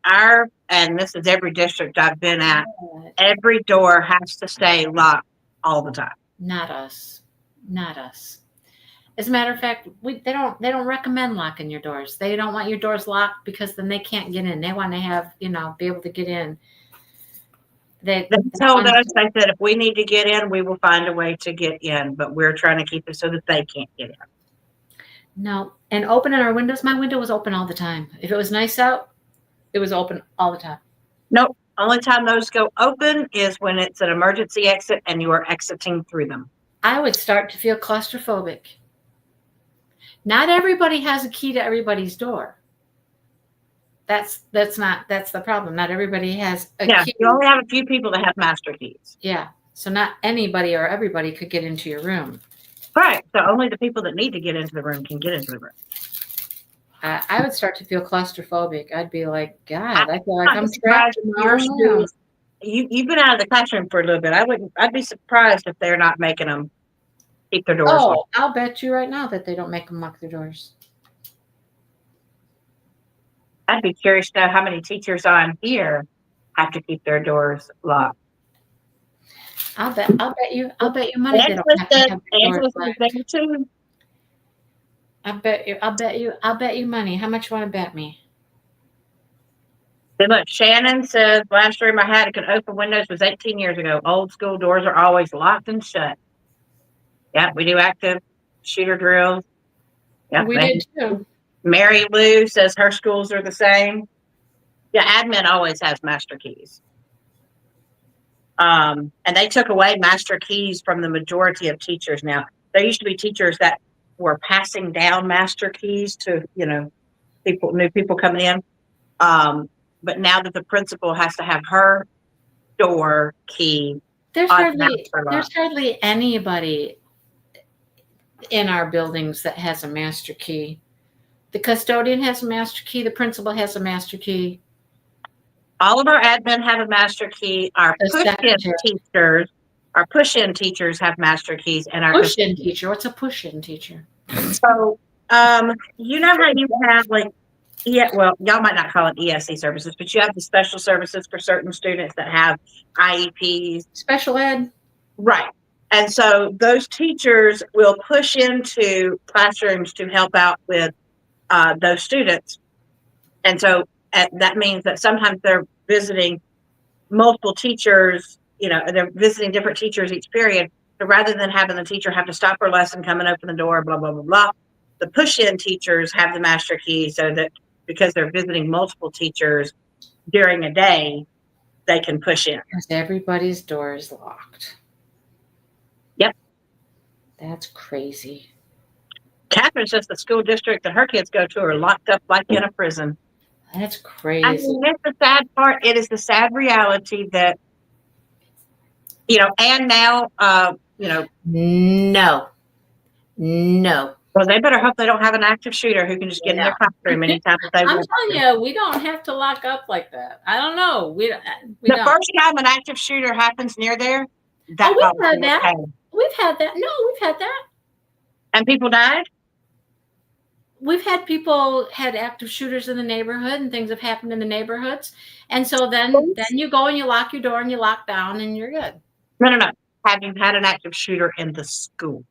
our and this is every district I've been at, every door has to stay locked all the time. Not us. Not us. As a matter of fact, they don't recommend locking your doors. They don't want your doors locked because then they can't get in. They want to have, be able to get in. They told us, they said, if we need to get in, we will find a way to get in, but we're trying to keep it so that they can't get in. No. And opening our windows, my window was open all the time. If it was nice out, it was open all the time. Nope. Only time those go open is when it's an emergency exit and you are exiting through them. I would start to feel claustrophobic. Not everybody has a key to everybody's door. That's the problem. Not everybody has a key. You only have a few people that have master keys. Yeah. So not anybody or everybody could get into your room. Right. So only the people that need to get into the room can get into the room. I would start to feel claustrophobic. I'd be like, God, I feel like I'm trapped in my own room. You've been out of the classroom for a little bit. I'd be surprised if they're not making them keep their doors locked. I'll bet you right now that they don't make them lock their doors. I'd be curious to know how many teachers on here have to keep their doors locked. I'll bet you money they don't have to have their doors locked. Too. I'll bet you money. How much you want to bet me? So look, Shannon says last room I had it could open windows was 18 years ago. Old school doors are always locked and shut. Yeah, we do active shooter drills. Yeah, we did too. Mary Lou says her schools are the same. Yeah, admin always has master keys. And they took away master keys from the majority of teachers now. There used to be teachers that were passing down master keys to, new people coming in. But now that the principal has to have her door key, there's hardly anybody in our buildings that has a master key. The custodian has a master key. The principal has a master key. All of our admin have a master key. Our push-in teachers have master keys, and our push-in teacher. What's a push-in teacher? So, you know how you have like Yeah, well, y'all might not call it ESC services, but you have the special services for certain students that have IEPs. Special ed. Right. And so those teachers will push into classrooms to help out with those students. And so that means that sometimes they're visiting multiple teachers, they're visiting different teachers each period. So rather than having the teacher have to stop her lesson, come and open the door, blah, blah, blah, blah, the push-in teachers have the master key so that because they're visiting multiple teachers during a day, they can push in. Because everybody's door is locked. Yep. That's crazy. Catherine says the school district that her kids go to are locked up like in a prison. That's crazy. I mean, that's the sad part. It is the sad reality that, and now, No. Well, they better hope they don't have an active shooter who can just get in their classroom anytime that they I'm want. telling you, we don't have to lock up like that. I don't know. We The don't. first time an active shooter happens near there, we've had that. okay. We've had that. No, we've had that. And people died? We've had people had active shooters in the neighborhood and things have happened in the neighborhoods. And so then you go and you lock your door and you lock down and you're good. No. Have you had an active shooter in the school?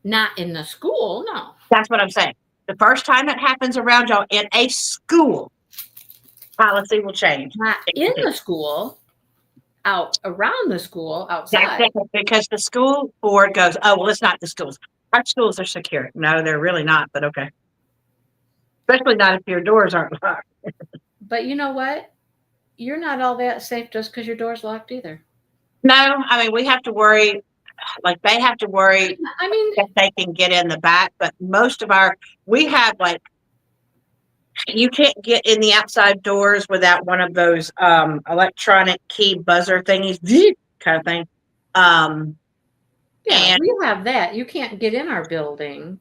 Not in the school, no. That's what I'm saying. The first time it happens around y'all in a school, policy will change. Not in the school, out around the school, outside. Because the school board goes, oh, well, it's not the schools. Our schools are secure. No, they're really not, but okay. Especially not if your doors aren't locked. But you know what? You're not all that safe just because your door's locked either. No, I mean, we have to worry, like they have to worry that they can get in the back, but most of we have you can't get in the outside doors without one of those electronic key buzzer thingies, kind of thing. Yeah, we have that. You can't get in our building.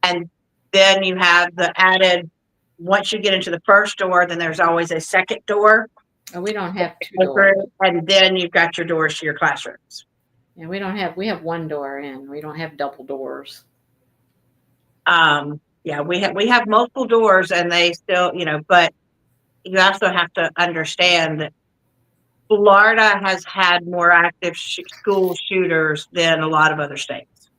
And then you have the added, once you get into the first door, then there's always a second door. Oh, we don't have two doors. And then you've got your doors to your classrooms. Yeah, we have one door in. We don't have double doors. Yeah, we have multiple doors and they still, but you also have to understand that Florida has had more active school shooters than a lot of other states.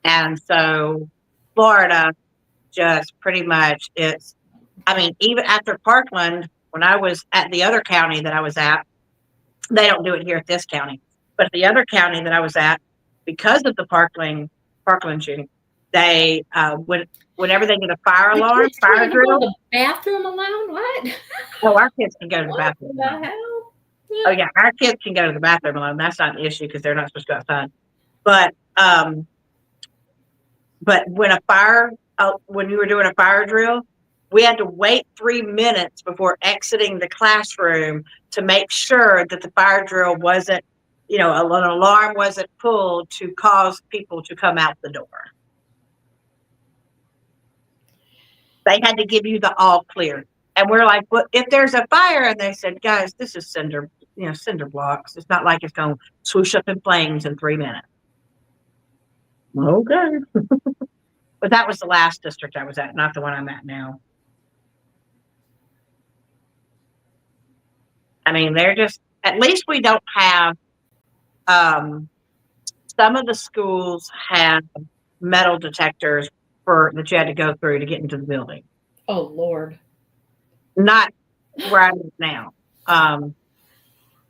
And so Florida just pretty much even after Parkland, when I was at the other county that I was at, they don't do it here at this county, but the other county that I was at, because of the Parkland shooting, they whenever they get a fire alarm, fire drill. The bathroom allowed? What? Oh, our kids can go to the bathroom. What the hell? Oh yeah, our kids can go to the bathroom alone. That's not an issue because they're not supposed to go outside. But when you were doing a fire drill, we had to wait 3 minutes before exiting the classroom to make sure that the fire drill wasn't, an alarm wasn't pulled to cause people to come out the door. They had to give you the all clear. And we're like, well, if there's a fire, and they said, guys, this is cinder blocks. It's not like it's going to swoosh up in flames in 3 minutes. Okay. But that was the last district I was at, not the one I'm at now. I mean, at least we don't have, some of the schools have metal detectors that you had to go through to get into the building. Oh, Lord. Not where I live now.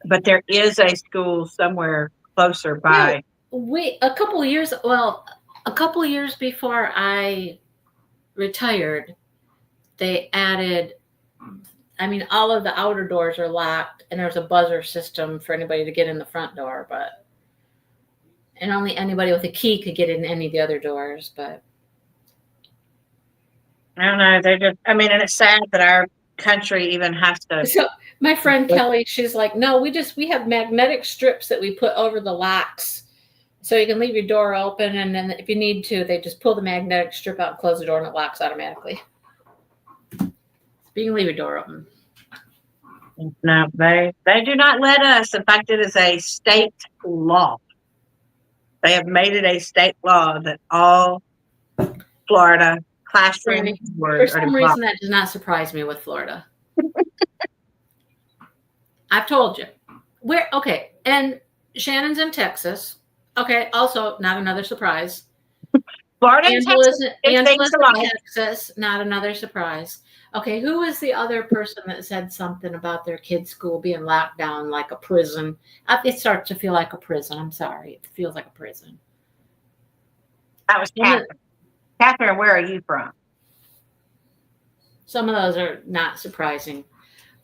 But there is a school somewhere closer by. A couple of years before I retired, they added, all of the outer doors are locked and there's a buzzer system for anybody to get in the front door, and only anybody with a key could get in any of the other doors, but. I don't know. And it's sad that our country even has to. So my friend Kelly, she's like, no, we have magnetic strips that we put over the locks so you can leave your door open. And then if you need to, they just pull the magnetic strip out and close the door and it locks automatically. So you can leave your door open. No, they do not let us. In fact, it is a state law. They have made it a state law that all Florida classroom Randy, or for the some reason, that does not surprise me with Florida. I've told you. Okay, and Shannon's in Texas. Okay, also not another surprise. Florida and Texas. Angela's in Texas, not another surprise. Okay, who was the other person that said something about their kid's school being locked down like a prison? It starts to feel like a prison. I'm sorry. It feels like a prison. That was Catherine. Catherine, where are you from? Some of those are not surprising.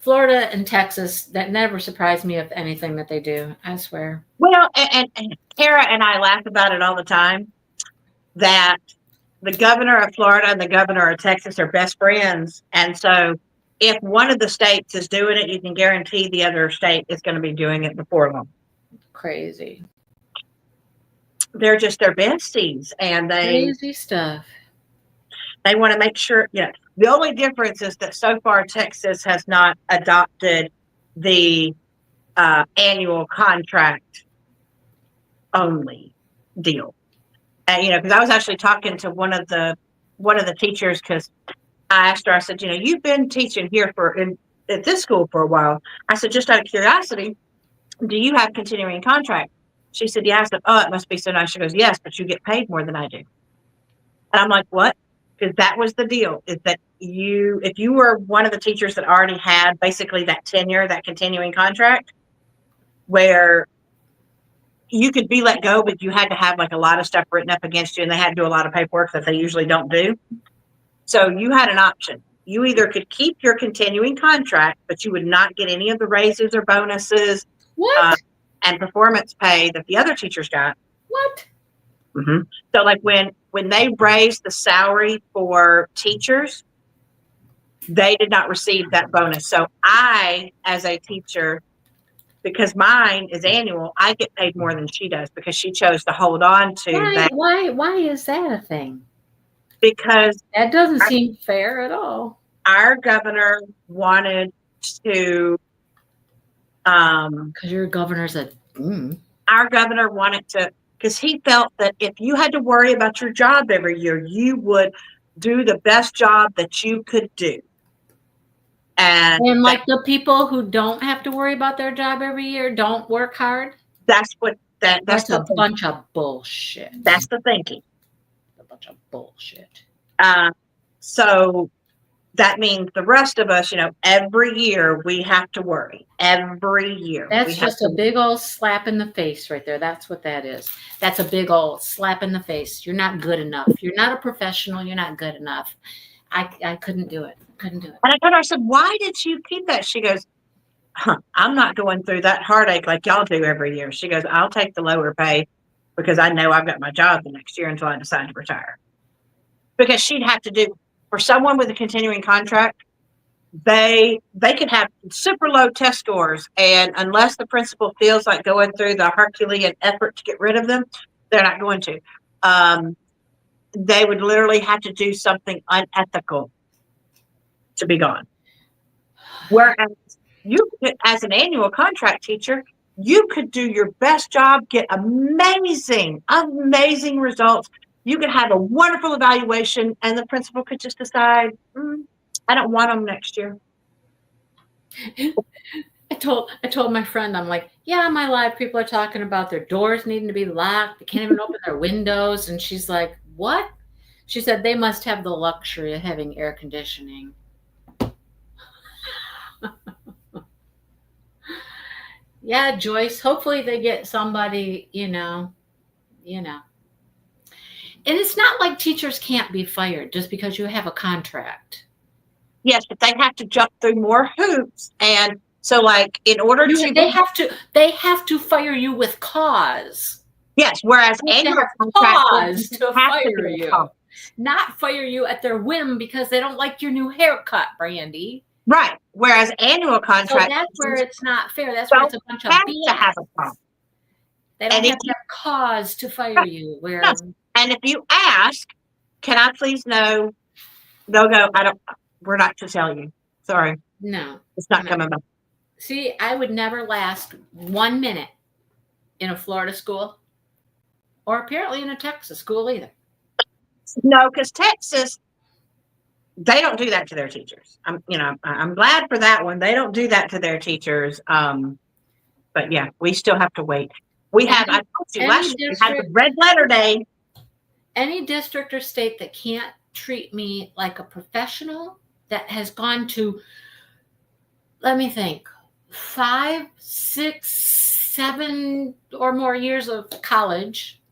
Florida and Texas, that never surprised me of anything that they do, I swear. Well, and Tara and I laugh about it all the time, that the governor of Florida and the governor of Texas are best friends. And so if one of the states is doing it, you can guarantee the other state is going to be doing it before long. Crazy. They're just their besties, and crazy stuff. They want to make sure. Yeah. The only difference is that so far Texas has not adopted the annual contract only deal. Because I was actually talking to one of the teachers, because I asked her, I said, you've been teaching here at this school for a while. I said, just out of curiosity, do you have continuing contract? She said, yeah. I said, oh, it must be so nice. She goes, yes, but you get paid more than I do. And I'm like, what? Because that was the deal, is that if you were one of the teachers that already had basically that tenure, that continuing contract, where you could be let go, but you had to have like a lot of stuff written up against you, and they had to do a lot of paperwork that they usually don't do. So you had an option. You either could keep your continuing contract, but you would not get any of the raises or bonuses and performance pay that the other teachers got. What? Mm-hmm. So like when they raised the salary for teachers, they did not receive that bonus. So I, as a teacher, because mine is annual, I get paid more than she does, because she chose to hold on to that. Why is that a thing? Because that doesn't seem fair at all. Our governor wanted to, because your governor's our governor wanted to, because he felt that if you had to worry about your job every year, you would do the best job that you could do. And like the people who don't have to worry about their job every year don't work hard. That's what that's a bunch of bullshit. That's the thinking. A bunch of bullshit. So that means the rest of us, every year we have to worry. Every year. That's just a big old slap in the face right there. That's what that is. That's a big old slap in the face. You're not good enough. You're not a professional. You're not good enough. I couldn't do it. Couldn't do it. And I told her, I said, why did you keep that? She goes, I'm not going through that heartache like y'all do every year. She goes, I'll take the lower pay because I know I've got my job the next year until I decide to retire. Because she'd have to do, for someone with a continuing contract, they could have super low test scores, and unless the principal feels like going through the Herculean effort to get rid of them, they're not going to. They would literally have to do something unethical to be gone. Whereas you could, as an annual contract teacher, you could do your best job, get amazing results. You could have a wonderful evaluation, and the principal could just decide, I don't want them next year. I told my friend, I'm like, yeah, my live people are talking about their doors needing to be locked. They can't even open their windows. And she's like, what? She said they must have the luxury of having air conditioning. Yeah, Joyce, hopefully they get somebody, And it's not like teachers can't be fired just because you have a contract. Yes, but they have to jump through more hoops. And so like in order to they have to fire you with cause. Yes, whereas annual cause to fire you. Not fire you at their whim because they don't like your new haircut, Brandy. Right. Whereas annual contract. So that's where it's not fair. That's where it's a bunch of BS. They don't have to have cause to fire you. Yes. And if you ask, can I please know? They'll go, we're not to tell you. Sorry. No. It's not coming back. See, I would never last 1 minute in a Florida school or apparently in a Texas school either. No, because Texas, they don't do that to their teachers. I'm glad for that one. They don't do that to their teachers. But yeah, we still have to wait. I told you last year we had the red letter day. Any district or state that can't treat me like a professional, that has gone to, let me think, 5, 6, 7 or more years of college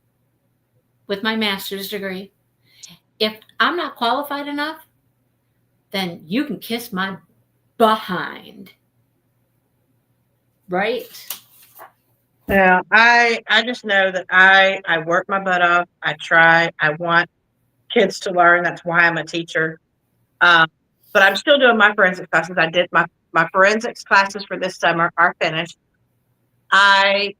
with my master's degree, if I'm not qualified enough, then you can kiss my behind. Right? Yeah, I just know that I work my butt off. I try. I want kids to learn. That's why I'm a teacher. But I'm still doing my forensics classes. I did my forensics classes for this summer are finished. I'm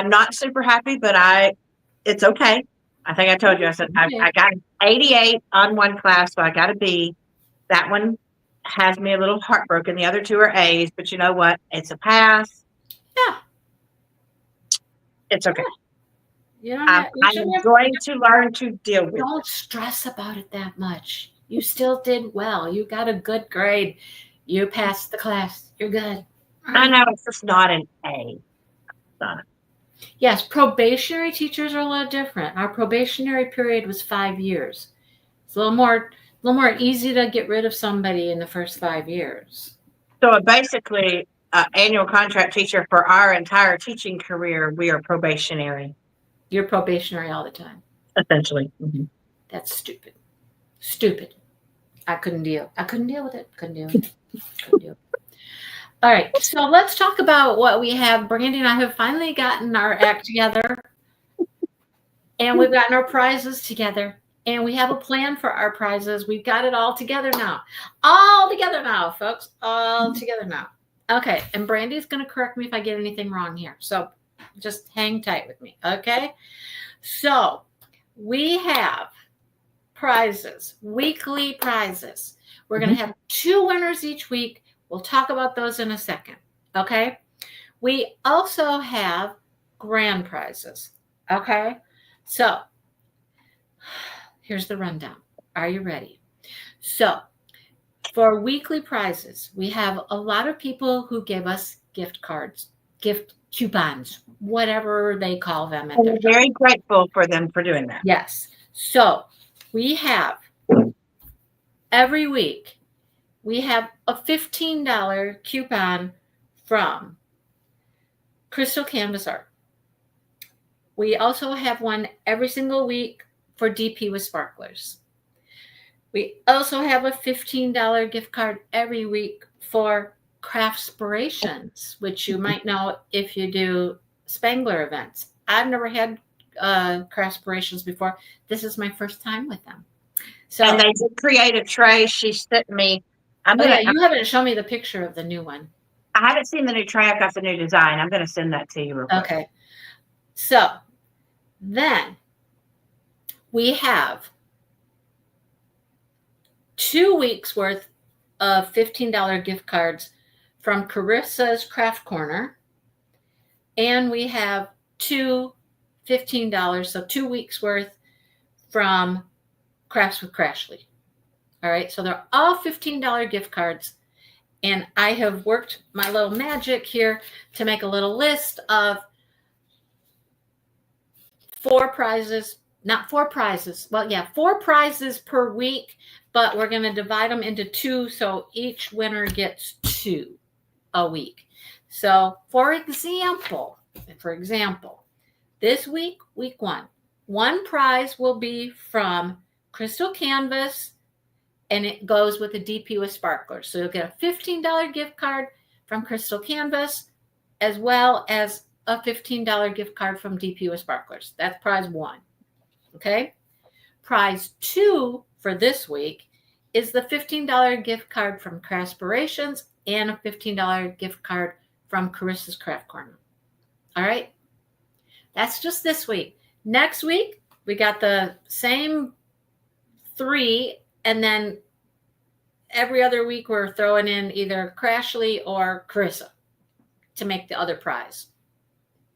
not super happy, but it's okay. I think I told you. I said I got 88 on one class, so I got a B. That one has me a little heartbroken. The other 2 are A's, but you know what? It's a pass. Yeah. It's okay. I'm going to learn to deal with it. Don't stress about it that much. You still did well. You got a good grade. You passed the class. You're good. I know, it's just not an A. Yes, probationary teachers are a little different. Our probationary period was 5 years. It's a little more easy to get rid of somebody in the first 5 years. So basically, annual contract teacher for our entire teaching career, we are probationary. You're probationary all the time. Essentially. Mm-hmm. That's stupid. Stupid. I couldn't deal with it. Couldn't deal with it. All right, so let's talk about what we have. Brandy and I have finally gotten our act together, and we've gotten our prizes together, and we have a plan for our prizes. We've got it all together now. All together now, folks. All together now. Okay, and Brandy's going to correct me if I get anything wrong here. So just hang tight with me, okay? So we have prizes, weekly prizes. We're going to have 2 winners each week. We'll talk about those in a second, okay? We also have grand prizes, okay? So here's the rundown. Are you ready? So for weekly prizes, we have a lot of people who give us gift cards, gift coupons, whatever they call them. We're very grateful for them for doing that. Yes. So we have every week, we have a $15 coupon from Crystal Canvas Art. We also have one every single week for DP with Sparklers. We also have a $15 gift card every week for Craftspirations, which you might know if you do Spangler events. I've never had Craftspirations before. This is my first time with them. So, and they did create a tray. She sent me. You haven't shown me the picture of the new one. I haven't seen the new tray. I've got the new design. I'm going to send that to you real quick. Okay. So then we have 2 weeks worth of $15 gift cards from Carissa's Craft Corner. And we have 2 $15, so 2 weeks worth from Crafts with Crashly. All right, so they're all $15 gift cards. And I have worked my little magic here to make a little list of 4 prizes, not 4 prizes. Well, yeah, 4 prizes per week, but we're going to divide them into 2, so each winner gets 2 a week. So, for example, this week, week 1 prize will be from Crystal Canvas, and it goes with a DP with Sparklers. So you'll get a $15 gift card from Crystal Canvas, as well as a $15 gift card from DP with Sparklers. That's prize 1. Okay. Prize 2 for this week is the $15 gift card from Craftspirations and a $15 gift card from Carissa's Craft Corner. All right. That's just this week. Next week, we got the same 3, and then every other week we're throwing in either Crashly or Carissa to make the other prize.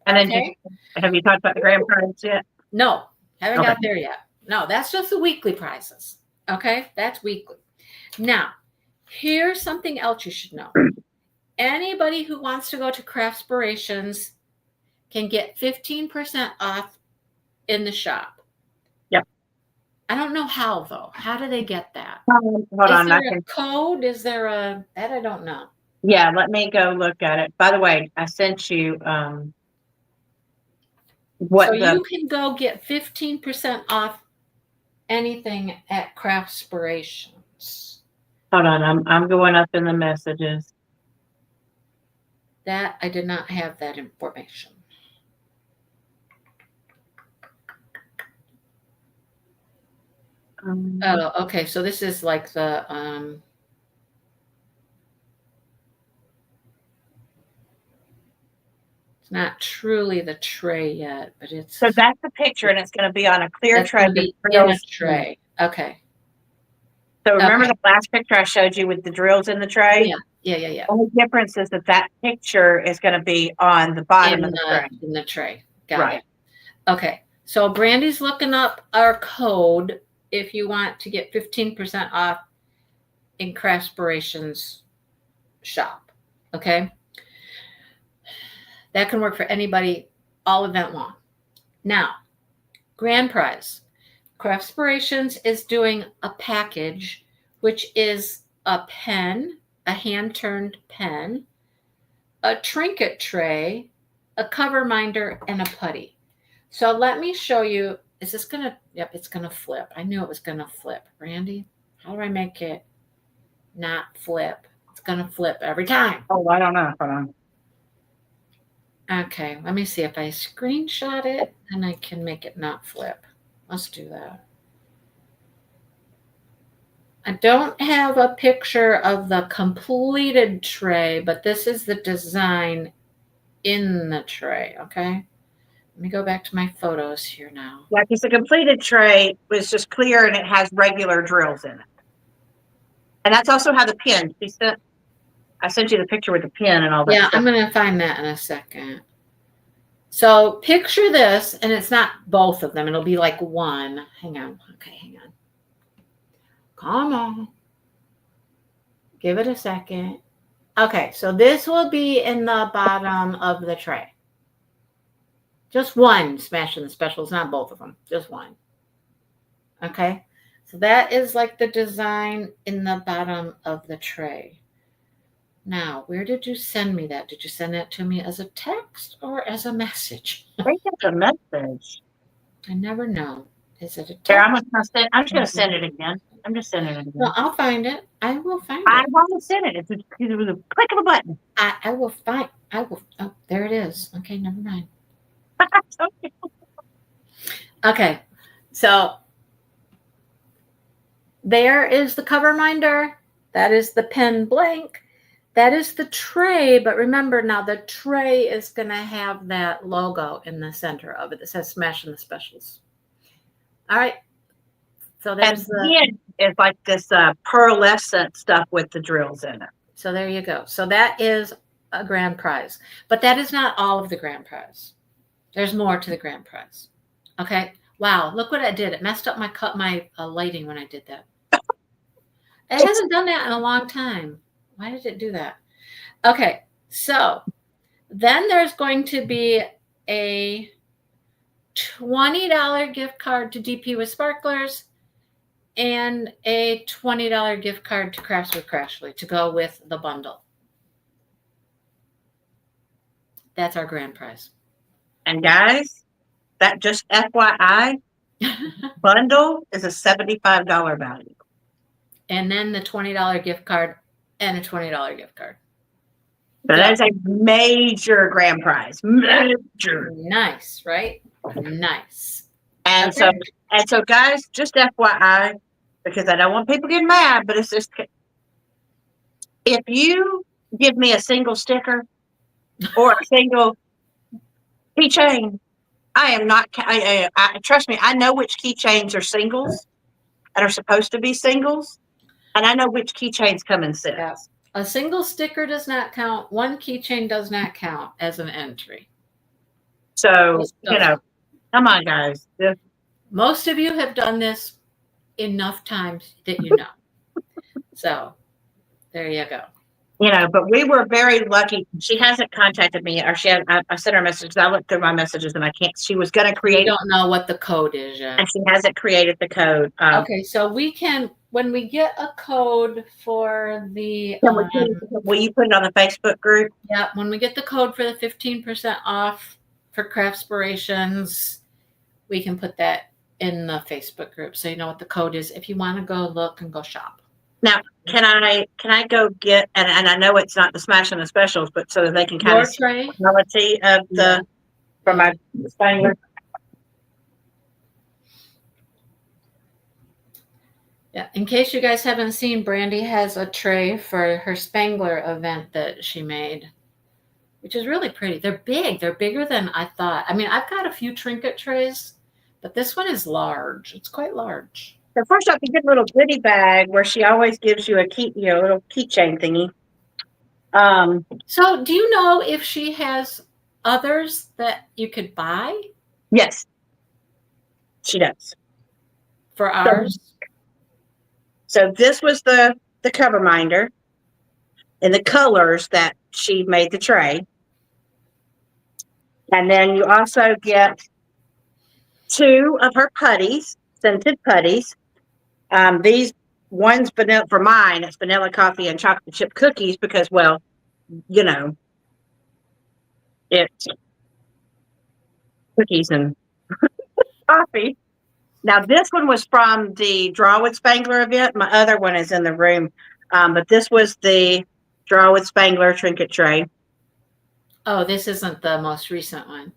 And then have you talked about the grand prize yet? No, haven't got there yet. No, that's just the weekly prizes. Okay, that's weekly. Now, here's something else you should know. Anybody who wants to go to Craftspirations can get 15% off in the shop. Yep. I don't know how, though. How do they get that? Hold Is on. there a code? Is there a, that I don't know. Yeah, let me go look at it. By the way, I sent you So you can go get 15% off anything at Craftspirations. Hold on, I'm going up in the messages. That I did not have that information. Oh, okay. So this is like the it's not truly the tray yet, but it's So that's the picture, and it's going to be on a clear that's tray. gonna be in a tray. Okay. So remember Okay. the last picture I showed you with the drills in the tray? Yeah. The only difference is that picture is going to be on the bottom of the tray. In the tray. Got Right. it. Okay. So Brandy's looking up our code if you want to get 15% off in Craftspirations shop. Okay. That can work for anybody all event long. Now, grand prize. Craftspirations is doing a package, which is a pen, a hand-turned pen, a trinket tray, a cover minder, and a putty. So let me show you. Is this going to, yep, it's going to flip. I knew it was going to flip. Randy, how do I make it not flip? It's going to flip every time. Oh, I don't know. Hold on. Okay, let me see if I screenshot it and I can make it not flip. Let's do that. I don't have a picture of the completed tray, but this is the design in the tray, okay? Let me go back to my photos here now. Yeah, because the completed tray was just clear and it has regular drills in it. And that's also how the pin, I sent you the picture with the pin and all that stuff. I'm going to find that in a second. So picture this, and it's not both of them. It'll be like one. Hang on. Okay, hang on. Come on. Give it a second. Okay, so this will be in the bottom of the tray. Just one Smashing the Specials, not both of them. Just one. Okay, so that is like the design in the bottom of the tray. Now, where did you send me that? Did you send that to me as a text or as a message? I think it's a message. I never know. Is it a text? Here, I'm just going to send it again. I'm just sending it again. No, I'll find it. I will find it. I won't send it. It was a click of a button. I will find. I will. Oh, there it is. Okay, never mind. Okay, so there is the cover minder. That is the pen blank. That is the tray. But remember now, the tray is going to have that logo in the center of it that says Smashing the Specials. All right. So there's the is like this pearlescent stuff with the drills in it. So there you go. So that is a grand prize, but that is not all of the grand prize. There's more to the grand prize. Okay. Wow. Look what I did. It messed up my lighting when I did that. It hasn't done that in a long time. Why did it do that? Okay. So then there's going to be a $20 gift card to DP with Sparklers and a $20 gift card to Crafts with Crashly to go with the bundle. That's our grand prize. And guys, that just FYI, bundle is a $75 value. And then the $20 gift card and a $20 gift card. So that is a major grand prize. Major. Nice, right? Nice. And so guys, just FYI, because I don't want people getting mad, but it's just, if you give me a single sticker or a single keychain, I am not, I trust me, I know which keychains are singles and are supposed to be singles. And I know which keychains come in sets. Yeah. A single sticker does not count. One keychain does not count as an entry. So, come on, guys. Most of you have done this enough times that you know. So there you go. But we were very lucky. She hasn't contacted me, or I sent her a message. I looked through my messages and I can't. She was going to You create it, don't know what the code is yet. and she hasn't created the code. Okay, so we can, when we get a code for the, Will you put it on the Facebook group? yeah, when we get the code for the 15% off for Craftspirations, we can put that in the Facebook group so you know what the code is if you want to go look and go shop. Now, can I go get, and I know it's not the Smash and the Specials, but so that they can kind Your of see tray? the quality of the from my Spangler. Yeah, in case you guys haven't seen, Brandy has a tray for her Spangler event that she made, which is really pretty. They're big. They're bigger than I thought. I mean, I've got a few trinket trays, but this one is large. It's quite large. So first off, you get a little goodie bag where she always gives you a little keychain thingy. So do you know if she has others that you could buy? Yes, she does. For ours? So this was the cover minder in the colors that she made the tray. And then you also get 2 of her putties, scented putties. These one's vanilla for mine. It's vanilla coffee and chocolate chip cookies because, well, it's cookies and coffee. Now this one was from the Draw with Spangler event. My other one is in the room, but this was the Draw with Spangler trinket tray. Oh, this isn't the most recent one.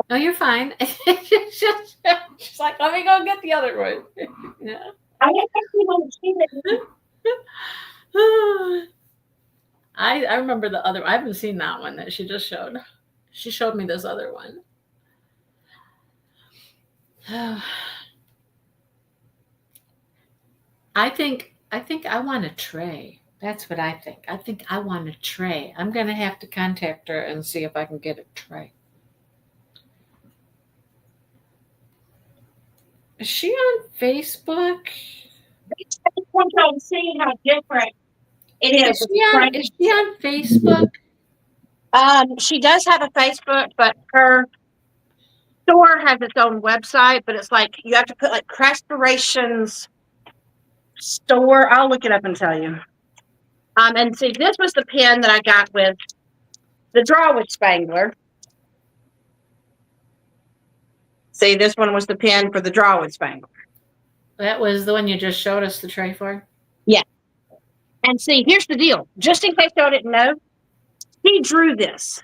No, you're fine. She's like, let me go get the other one. Yeah. I actually want to see that. I remember the other. I haven't seen that one that she just showed. She showed me this other one. I think I want a tray. That's what I think. I think I want a tray. I'm gonna have to contact her and see if I can get a tray. Is she on Facebook? I'm trying to see how different it is. Is she on Facebook? She does have a Facebook, but her store has its own website, but it's like you have to put like Craftspirations store. I'll look it up and tell you. And see, this was the pen that I got with the Draw with Spangler. See, this one was the pen for the Draw with Spangler. That was the one you just showed us the tray for? Yeah. And see, here's the deal. Just in case y'all didn't know, she drew this.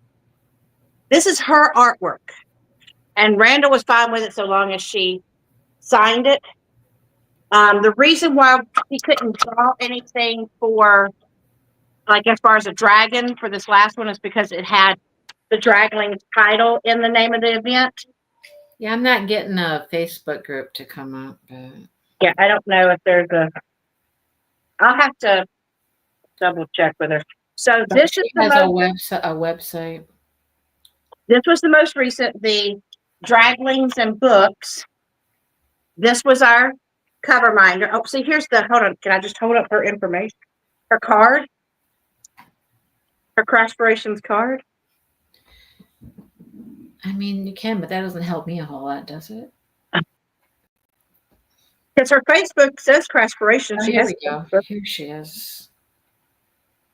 This is her artwork. And Randall was fine with it so long as she signed it. The reason why he couldn't draw anything for, like as far as a dragon for this last one, is because it had the Draglings title in the name of the event. Yeah, I'm not getting a Facebook group to come up. But... Yeah, I don't know if there's I'll have to double check with her. So this is a website. This was the most recent, the Draglings and Books. This was our cover minder. Oh, see, here's hold on. Can I just hold up her information? Her card? Her Craftspirations card? I mean, you can, but that doesn't help me a whole lot, does it? Because her Facebook says Craftspirations. Oh, here we go. Here she is.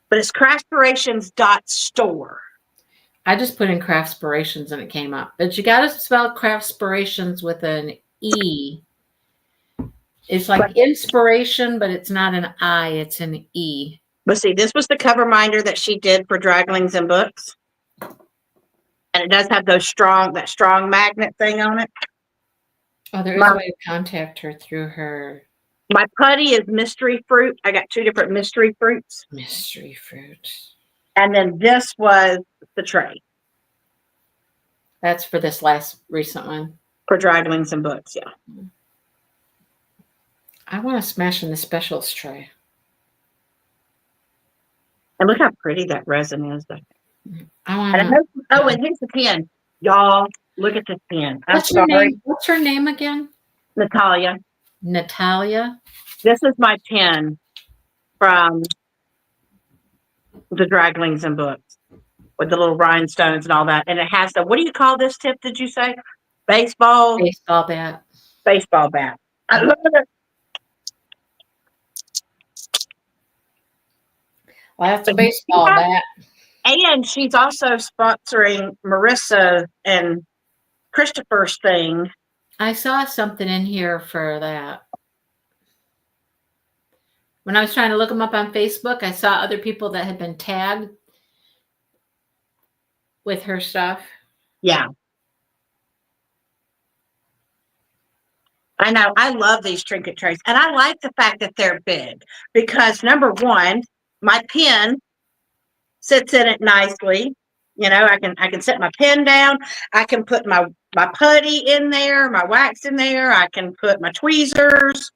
But it's Craftspirations.store. I just put in Craftspirations and it came up. But you got to spell Craftspirations with an E. It's like inspiration, but it's not an I, it's an E. But see, this was the cover minder that she did for Draglings and Books. And it does have that strong magnet thing on it. Oh, there is a way to contact her through her. My putty is mystery fruit. I got 2 different mystery fruits. Mystery fruit. And then this was the tray. That's for this last recent one. For Draglings and Books, yeah. I want to smash in the specials tray. And look how pretty that resin is. And here's the pen. Y'all, look at this pen. What's her name again? Natalia. Natalia. This is my pen from the Draglings and Books with the little rhinestones and all that. And it has the, what do you call this tip, did you say? Baseball bat. Baseball bat. I love it. Well, that's a baseball bat. And she's also sponsoring Marissa and Christopher's thing. I saw something in here for that. When I was trying to look them up on Facebook, I saw other people that had been tagged with her stuff. Yeah. I know. I love these trinket trays. And I like the fact that they're big because, number one, my pen sits in it nicely. You know, I can set my pen down. I can put my putty in there, my wax in there. I can put my tweezers.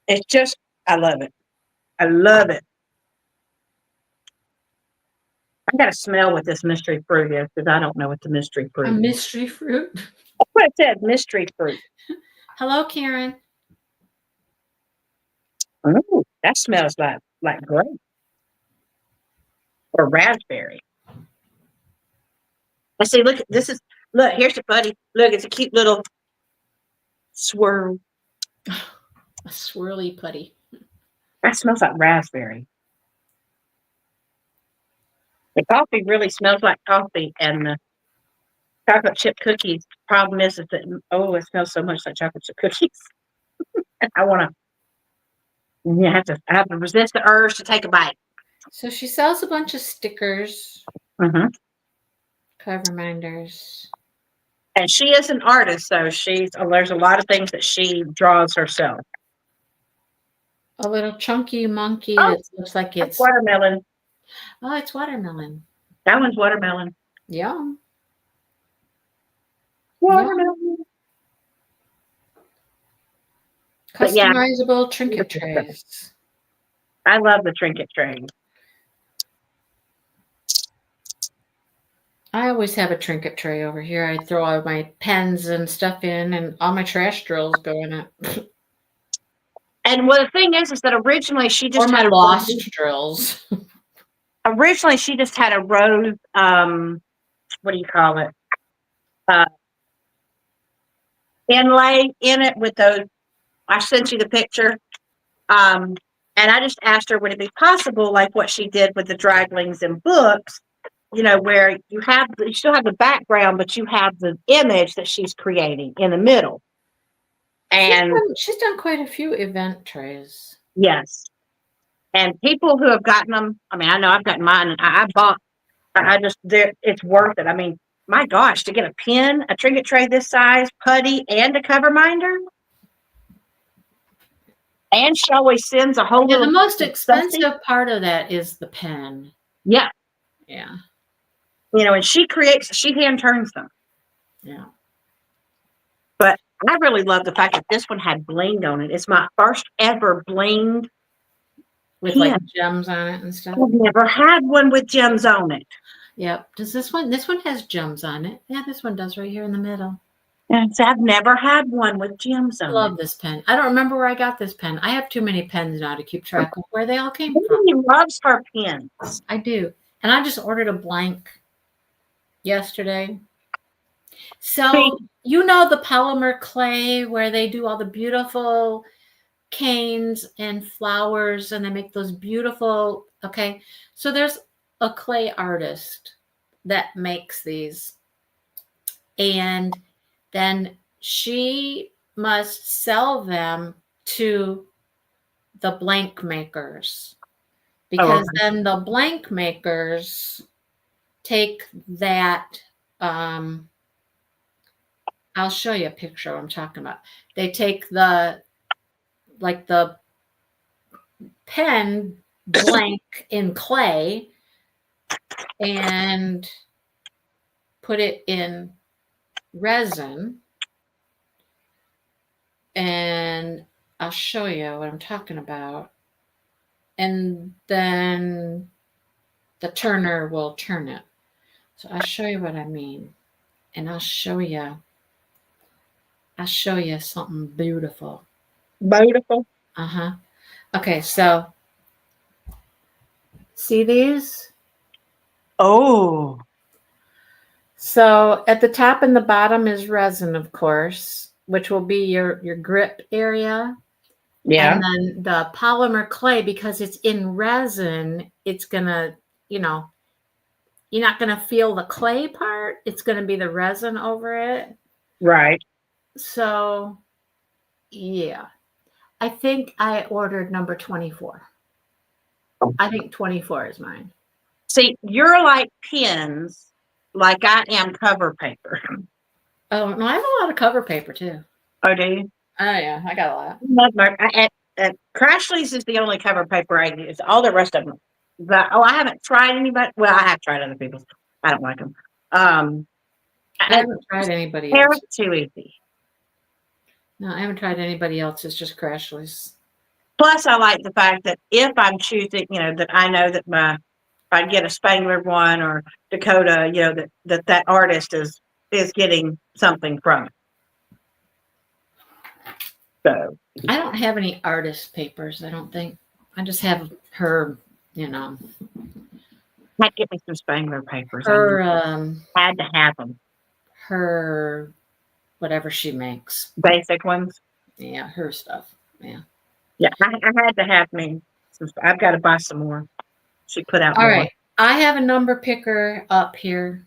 It's just, I love it. I love it. I got to smell what this mystery fruit is because I don't know what the mystery fruit is. A mystery fruit? That's what it said, mystery fruit. Hello, Karen. Oh, that smells like grape or raspberry. I see, look, look, here's the putty. Look, it's a cute little swirl. A swirly putty. That smells like raspberry. The coffee really smells like coffee, and the chocolate chip cookies. Problem is that it smells so much like chocolate chip cookies. I want to. I have to resist the urge to take a bite. So she sells a bunch of stickers, cover reminders, and she is an artist. So there's a lot of things that she draws herself. A little chunky monkey that looks like it's watermelon. Oh, it's watermelon. That one's watermelon. Yum. Watermelon. Customizable trinket trays. I love the trinket trays. I always have a trinket tray over here. I throw all my pens and stuff in, and all my trash drills go in it. And the thing is that originally she just had lost drills. Originally, she just had a rose. What do you call it? Inlay in it with those. I sent you the picture. And I just asked her, would it be possible, like what she did with the Draglings and Books, you know, where you still have the background, but you have the image that she's creating in the middle. And she's done quite a few event trays. Yes. And people who have gotten them, I mean, I know I've gotten mine, and it's worth it. I mean, my gosh, to get a pen, a trinket tray this size, putty, and a cover minder. And she always sends a whole little. The most expensive part of that is the pen. Yeah. Yeah. You know, and she hand turns them. Yeah. But I really love the fact that this one had blinged on it. It's my first ever blinged. With like gems on it and stuff. I've never had one with gems on it. Yep. Does this one has gems on it? Yeah, this one does right here in the middle. And so I've never had one with gems on it. I love this pen. I don't remember where I got this pen. I have too many pens now to keep track of where they all came from. She loves her pens. I do. And I just ordered a blank yesterday. So, you know the polymer clay where they do all the beautiful canes and flowers, and they make those beautiful, okay, so there's a clay artist that makes these, and then she must sell them to the blank makers, because then the blank makers take that, I'll show you a picture of what I'm talking about. They take the pen blank in clay and put it in resin, and I'll show you what I'm talking about, and then the turner will turn it. So I'll show you what I mean, and I'll show you. I'll show you something beautiful. Beautiful. Uh-huh. Okay, so see these? Oh, So at the top and the bottom is resin, of course, which will be your grip area. yeah. And then the polymer clay, because it's in resin, it's gonna, you know, you're not gonna feel the clay part. It's gonna be the resin over it. Right. So yeah. I think I ordered number 24. I think 24 is mine. See, you're like pins, like I am cover paper. Oh no, I have a lot of cover paper too. Oh, do you? Oh yeah, I got a lot. Crashly's is the only cover paper I use. All the rest of them. I haven't tried anybody. Well, I have tried other people's. I don't like them. I haven't tried anybody They're else. too easy. No, I haven't tried anybody else. It's just Crashly's. Plus, I like the fact that if I'm choosing, that I know that if I get a Spangler one or Dakota, that artist is getting something from it. So I don't have any artist papers, I don't think. I just have her, might get me some Spangler papers. her I had to have them. her whatever she makes. Basic ones. Yeah, her stuff. Yeah. Yeah, I had to have me. I've got to buy some more. She put out All more. right. I have a number picker up here.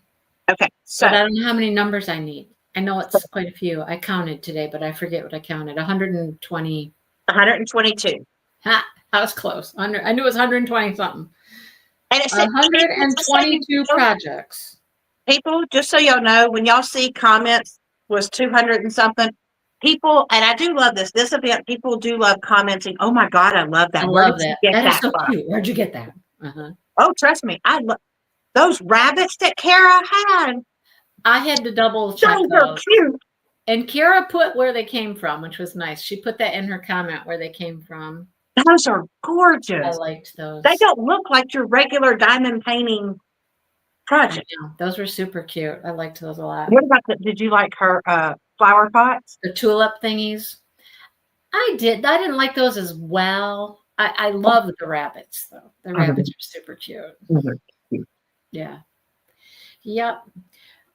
Okay, so But I don't know how many numbers I need. I know it's quite a few. I counted today, but I forget what I counted. 120. 122. Ha, I was close. I knew it was 120 something. And it said 122 projects. People, just so y'all know, when y'all see comments was 200 and something, people, and I do love this event, people do love commenting. Oh my God, I love that. I Where love did you that. get That is so from? cute. Where'd you get that? Uh-huh. Oh, trust me, I love those rabbits that Kara had. I had to double check Those are cute. And Kara put where they came from, which was nice. She put that in her comment where they came from. Those are gorgeous. I liked those. They don't look like your regular diamond painting project. Those were super cute. I liked those a lot. What about did you like her flower pots? The tulip thingies. I did. I didn't like those as well. I love the rabbits though. The rabbits are super cute. Yeah. Yep.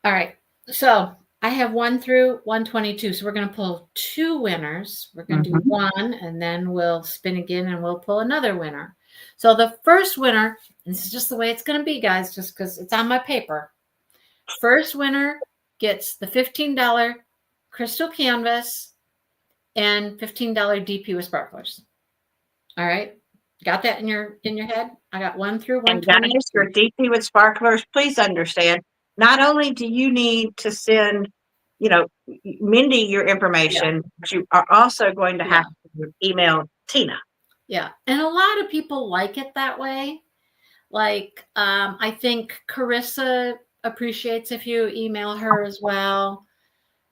All right. So I have 1 through 122. So we're going to pull 2 winners. We're going to do 1 and then we'll spin again and we'll pull another winner. So the first winner, this is just the way it's going to be, guys, just because it's on my paper. First winner gets the $15 crystal canvas and $15 DP with sparklers. All right. Got that in your head? I got 1 through 122. And guys, your DP with sparklers, please understand. Not only do you need to send, Mindy your information, but you are also going to have to email Tina. Yeah. And a lot of people like it that way. Like, I think Carissa appreciates if you email her as well.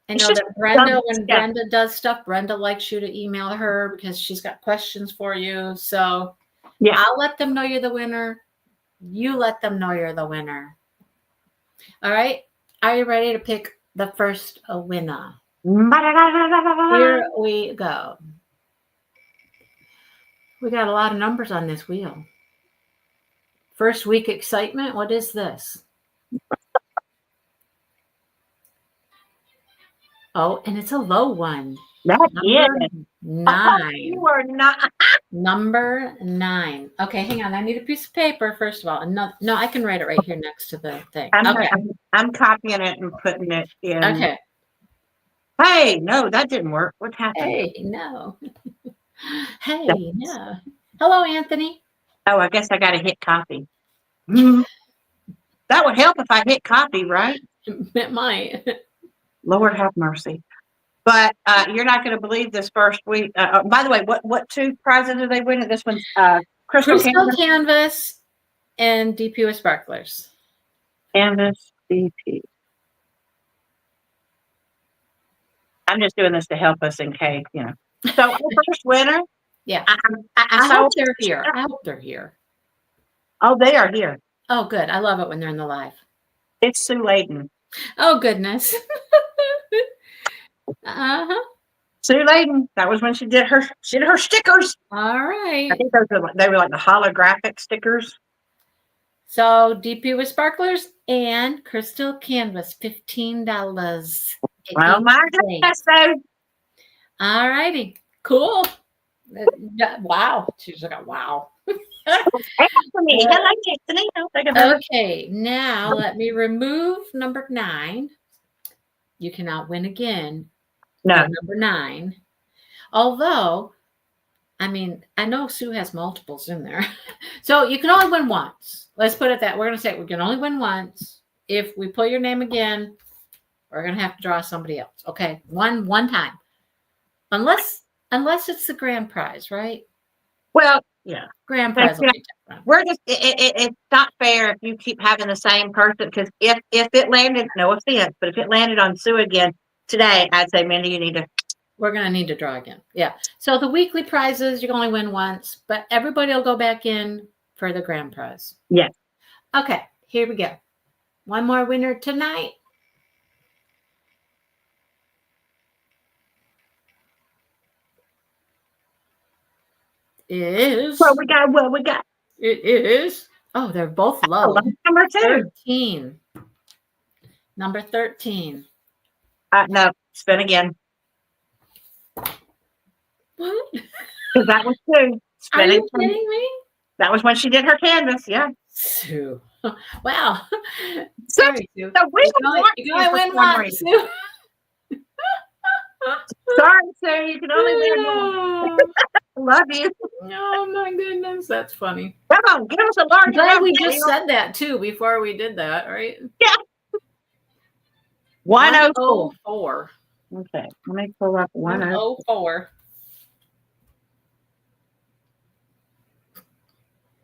I know that Brenda, when Brenda does stuff, Brenda likes you to email her because she's got questions for you. So I'll let them know you're the winner. You let them know you're the winner. All right. Are you ready to pick the first winner? Here we go. We got a lot of numbers on this wheel. First week excitement. What is this? Oh, and it's a low one. Number 9. You are not. Number 9. Okay, hang on. I need a piece of paper, first of all. No, I can write it right here next to the thing. I'm copying it and putting it in. Okay. Hey, no, that didn't work. What happened? Hey, no. Hey, no. Hello, Anthony. Oh, I guess I got to hit copy. That would help if I hit copy, right? It might. Lord have mercy. But you're not going to believe this first week. By the way, what 2 prizes did they win? This one's crystal canvas and DP with sparklers. Canvas DP. I'm just doing this to help us in case, So our first winner. Yeah. I hope they're here. I hope they're here. Oh, they are here. Oh, good. I love it when they're in the live. It's Sue Layden. Oh, goodness. Uh-huh. Sue Layden. That was when she did her stickers. All right. I think they were like the holographic stickers. So DP with sparklers and crystal canvas, $15. Oh my goodness, so All righty. Cool. Wow. She's like, wow. Anthony, hello, Anthony. Don't think of her. Okay, now let me remove number 9. You cannot win again. No. Number 9. Although, I mean, I know Sue has multiples in there. So you can only win once. Let's put it that. We're going to say we can only win once. If we pull your name again, we're going to have to draw somebody else. Okay, one time. Unless it's the grand prize, right? Well, yeah. Grand prize will be different. We're just it's not fair if you keep having the same person, because if it landed, no offense, but if it landed on Sue again today, I'd say, Mindy, you need to. We're going to need to draw again. Yeah. So the weekly prizes, you can only win once, but everybody will go back in for the grand prize. Yes. Okay, here we go. One more winner tonight. Is What we got. it is. Oh, they're both low. Number 2. 13. Number 13. No, spin again. What? Because that was 2. Are you kidding me? That was when she did her canvas. Yeah. Sue. Wow. Sorry, Sue. So we You can only win once, Sue. Sorry, Sue. You can only win one. Love you. Oh my goodness, that's funny. Come on, give us a large. I'm glad we just said that too before we did that, right? Yeah. 104. 104. Okay, let me pull up 104. 104.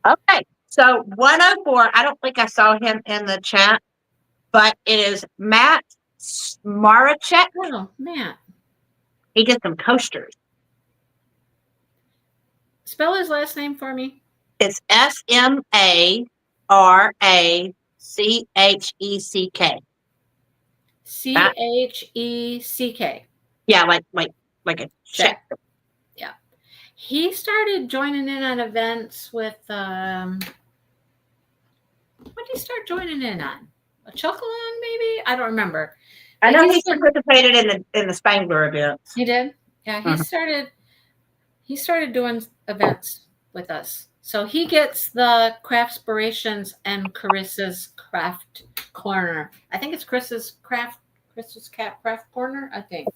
Okay, so 104. I don't think I saw him in the chat, but it is Matt Marachek. Oh, Matt. He did some coasters. Spell his last name for me. It's SMARACHECK. CHECK. Yeah, like a check. Yeah. He started joining in on events with what did he start joining in on? A Chuckle-On, maybe? I don't remember. I know he participated in the Spangler events. He did? Yeah, he started doing events with us. So he gets the Craftspirations and Carissa's Craft Corner. I think it's Carissa's Craft Corner, I think.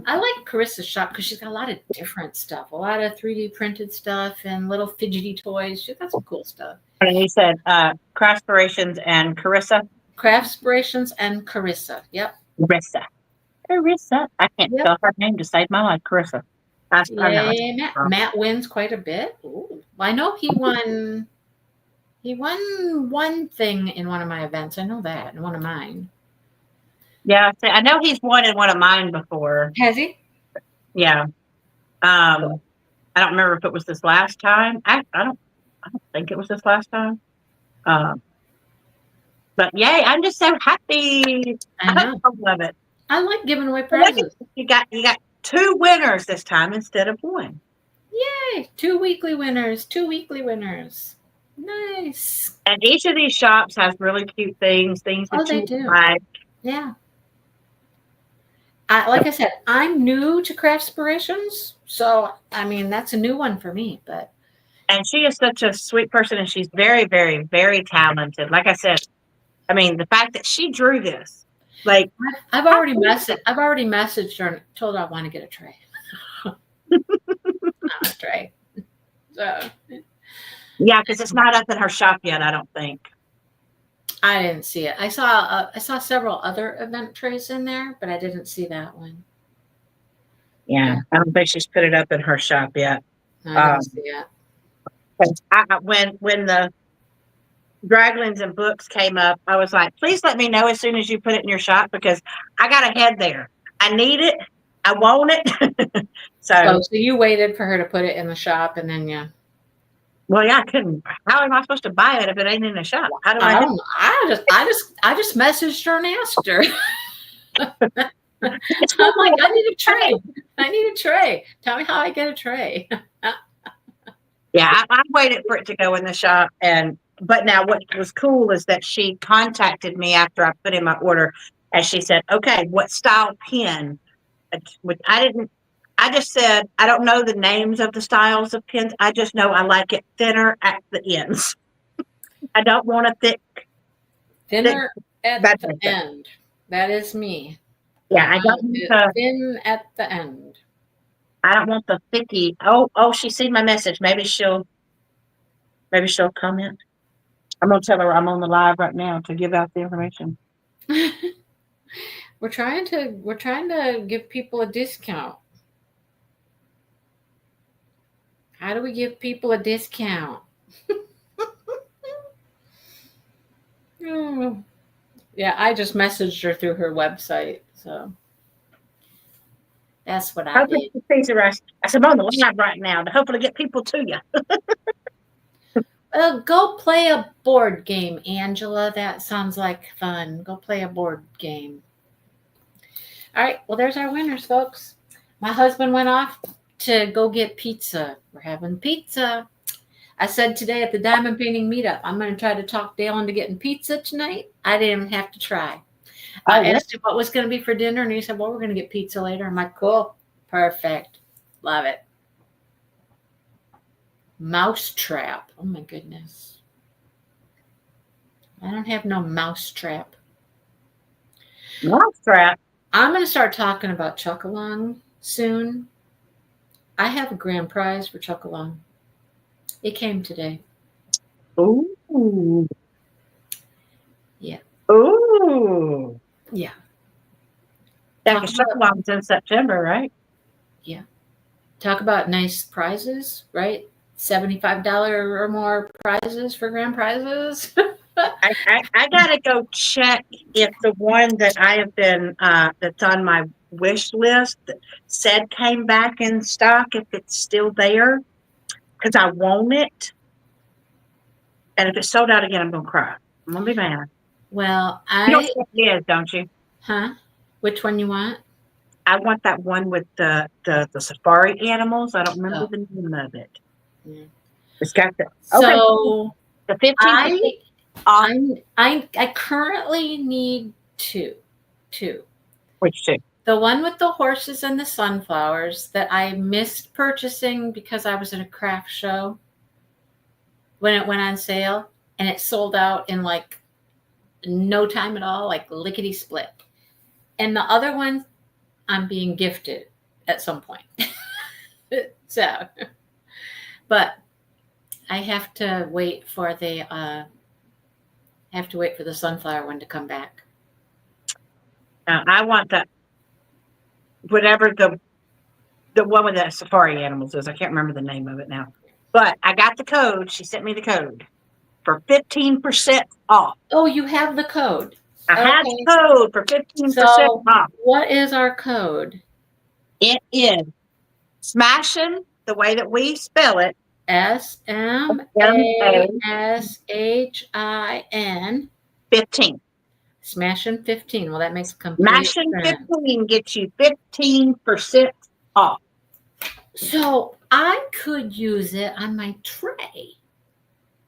I like Carissa's shop because she's got a lot of different stuff, a lot of 3D printed stuff and little fidgety toys. She's got some cool stuff. And he said Craftspirations and Carissa. Craftspirations and Carissa. Yep. Carissa. I can't spell her name to save my life. Carissa. Matt wins quite a bit. Ooh. I know he won. He won one thing in one of my events. I know that in one of mine. Yeah, I know he's won in one of mine before. Has he? Yeah. I don't remember if it was this last time. I don't think it was this last time. But yay! I'm just so happy. I love it. I like giving away prizes. You got 2 winners this time instead of 1. Yay! 2 weekly winners. 2 weekly winners. Nice. And each of these shops has really cute things that they you do. like. Yeah. Like I said, I'm new to Craftspirations, so I mean that's a new one for me. And she is such a sweet person, and she's very, very, very talented. Like I said, I mean the fact that she drew this, like I've already messaged her and told her I want to get a tray. Not a tray. So. Yeah, because it's not up in her shop yet. I don't think. I didn't see it. I saw several other event trays in there, but I didn't see that one. Yeah, I don't think she's put it up in her shop yet. I didn't see it. When the Draglins and books came up, I was like, please let me know as soon as you put it in your shop, because I got to head there. I need it. I want it. So you waited for her to put it in the shop, and then yeah. Well, yeah, I couldn't. How am I supposed to buy it if it ain't in the shop? How do I? I just messaged her and asked her. I'm like, I need a tray. I need a tray. Tell me how I get a tray. Yeah, I waited for it to go in the shop, but now what was cool is that she contacted me after I put in my order, and she said, "Okay, what style pen?" Which I didn't. I just said I don't know the names of the styles of pens. I just know I like it thinner at the ends. I don't want a thick. Thinner at That's the it. end. That is me. Yeah, I I don't want want it the. thin at the end. I don't want the thicky. Oh, she seen my message. Maybe she'll comment. I'm gonna tell her I'm on the live right now to give out the information. We're trying to give people a discount. How do we give people a discount? Oh. Yeah, I just messaged her through her website, so that's what I Hopefully did. she sees the rest. I said I'm on the live right now to hopefully get people to you. Go play a board game, Angela. That sounds like fun. Go play a board game. All right, well, there's our winners, folks. My husband went off to go get pizza. We're having pizza. I said today at the Diamond Painting Meetup, I'm going to try to talk Dale into getting pizza tonight. I didn't have to try. I asked him what was going to be for dinner, and he said, well, we're going to get pizza later. I'm like, cool. Perfect. Love it. Mousetrap. Oh, my goodness. I don't have no mousetrap. Mousetrap. I'm going to start talking about Chuck-a-Long soon. I have a grand prize for Chuck-a-Long. It came today. Ooh. Yeah. Ooh. Yeah. Yeah, because Chuck-a-Long's in September, right? Yeah. Talk about nice prizes, right? $75 or more prizes for grand prizes. I gotta go check if the one that I have been that's on my wish list that said came back in stock, if it's still there, because I want it. And if it's sold out again, I'm gonna cry. I'm gonna be mad. Well, You know what it is, don't you? Huh? Which one you want? I want that one with the safari animals. I don't remember the name of it. Yeah. It's got the So the 15% off. I currently need two. Which two? The one with the horses and the sunflowers that I missed purchasing because I was at a craft show when it went on sale, and it sold out in like no time at all, like lickety split. And the other one I'm being gifted at some point. So, but I have to wait for the sunflower one to come back. I want that. Whatever the one with the safari animals is. I can't remember the name of it now. But I got the code. She sent me the code for 15% off. Oh, you have the code. I had the code for 15% off. What is our code? It is Smashin', the way that we spell it. SMASHIN 15. Smashin' 15. Well, that makes complete sense. Smashin' 15 gets you 15% off. So I could use it on my tray.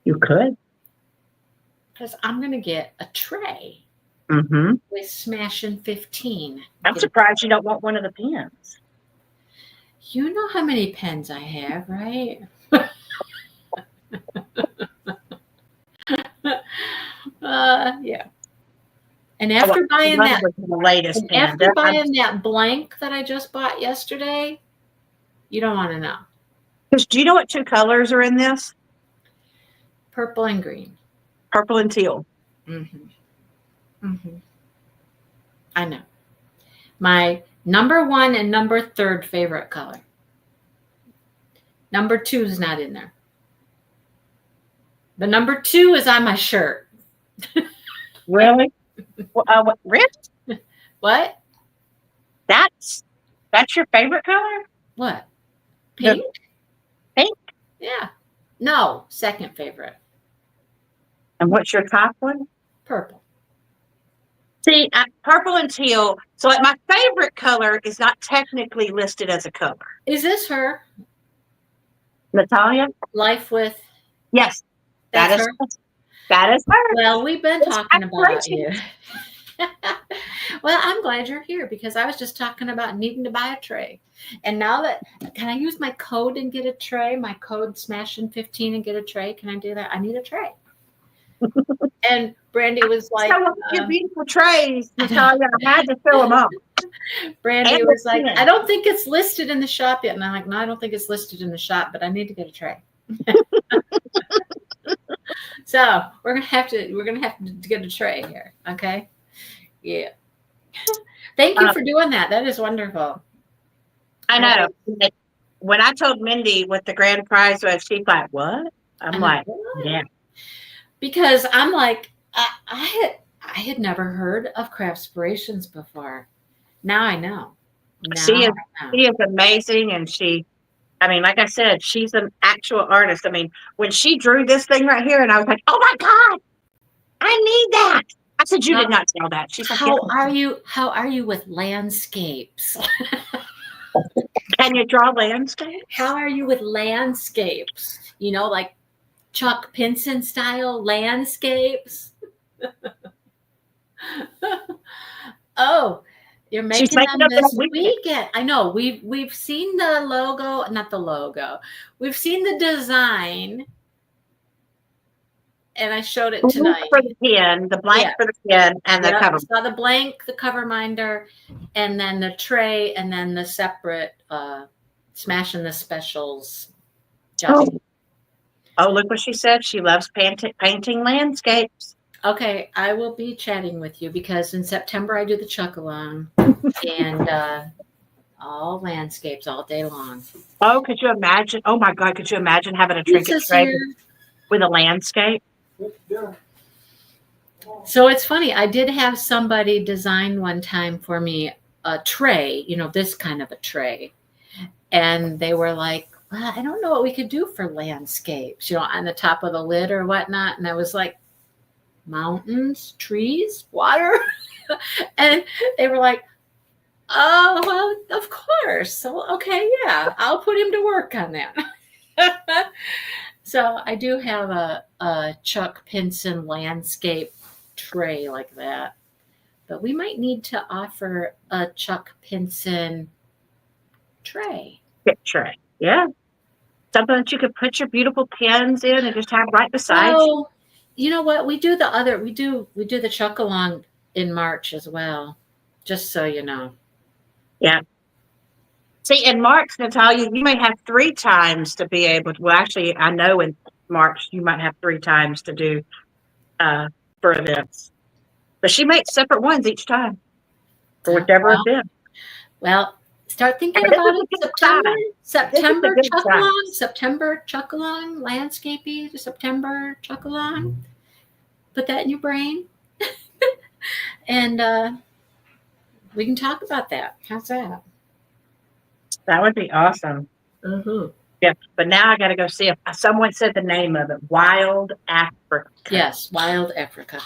You could. Because I'm going to get a tray with Smashin' 15. I'm surprised you don't want one of the pens. You know how many pens I have, right? Yeah. And after buying that, that blank that I just bought yesterday, you don't want to know. Because do you know what two colors are in this? Purple and green. Purple and teal. I know. My number 1 and number 3 favorite color. Number 2 is not in there. The number 2 is on my shirt. Really? Really? What? That's your favorite color? What? Pink? Pink? Yeah. No, second favorite. And what's your top one? Purple. See, purple and teal. So like, my favorite color is not technically listed as a color. Is this her? Natalia? Life with. Yes, that That's is her. that is her. Well, we've been It's talking about you. congratulations. Well, I'm glad you're here because I was just talking about needing to buy a tray. And now that, can I use my code and get a tray? My code SMASHIN15 and get a tray. Can I do that? I need a tray. And Brandy was like, So your beautiful trays, Natalia. I had to fill them up. Brandy And was like, the I don't think it's listed in the shop yet. And I'm like, no, I don't think it's listed in the shop, but I need to get a tray. So we're gonna have to get a tray here. Okay. Yeah. Thank you for doing that. That is wonderful. I know. When I told Mindy what the grand prize was, she's like, "What?" I'm like, "Yeah." Because I'm like, I had never heard of Craftspirations before. Now I know. She is amazing, and I mean, like I said, she's an actual artist. I mean, when she drew this thing right here, and I was like, "Oh my God, I need that." I said, "You did not sell that." She's like, How are you with landscapes? Can you draw landscapes? How are you with landscapes? You know, like Chuck Pinson style landscapes. Oh, you're making them this weekend. I know. We've seen the logo, not the logo. We've seen the design. And I showed it tonight. For the pen, the blank for the pen, and the cover. So the blank, the cover minder, and then the tray, and then the separate Smashing the Specials job. Oh, look what she said. She loves painting landscapes. Okay, I will be chatting with you because in September I do the Chuck-a-long and all landscapes all day long. Oh, could you imagine? Oh my God, could you imagine having a trinket tray with a landscape? So it's funny. I did have somebody design one time for me a tray, you know, this kind of a tray. And they were like, well, I don't know what we could do for landscapes, you know, on the top of the lid or whatnot. And I was like, mountains, trees, water. And they were like, oh, well, of course. So, okay, yeah, I'll put him to work on that. So I do have a Chuck Pinson landscape tray like that. But we might need to offer a Chuck Pinson tray. Tray. Yeah. Something that you could put your beautiful pens in and just have right beside you. You know what? We do the Chuck-a-long in March as well. Just so you know. Yeah. See, in March, Natalia, you may have 3 times to be able to. Well, actually, I know in March you might have 3 times to do for events. But she makes separate ones each time for whichever event. Well, start thinking about it. September Chuck-a-long, September Chuck-a-long, landscapey, September Chuck-a-long. Put that in your brain. And we can talk about that. How's that? That would be awesome. Mm-hmm. Yeah, but now I got to go see if someone said the name of it. Wild Africa. Yes, Wild Africa.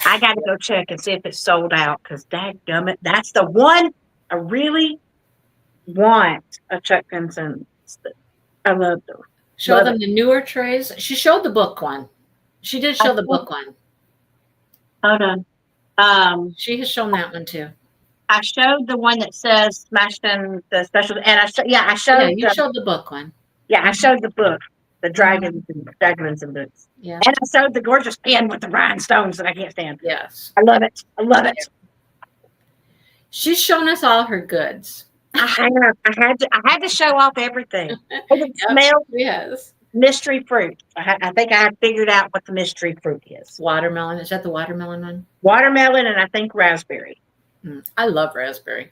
I got to go check and see if it's sold out because dadgummit, that's the one I really want a Chuck Pinson. I love them. Show them the newer trays. She showed the book one. She did show the book one. Hold on. She has shown that one too. I showed the one that says Smashed in the Special, and I showed. Yeah, you showed the book one. Yeah, I showed the book, the Dragons and Boots. Yeah, and I showed the gorgeous pen with the rhinestones that I can't stand. Yes, I love it. I love it. She's shown us all her goods. I had to show off everything. It smells. Yes. Mystery fruit. I think I figured out what the mystery fruit is. Watermelon. Is that the watermelon one? Watermelon and I think raspberry. I love raspberry.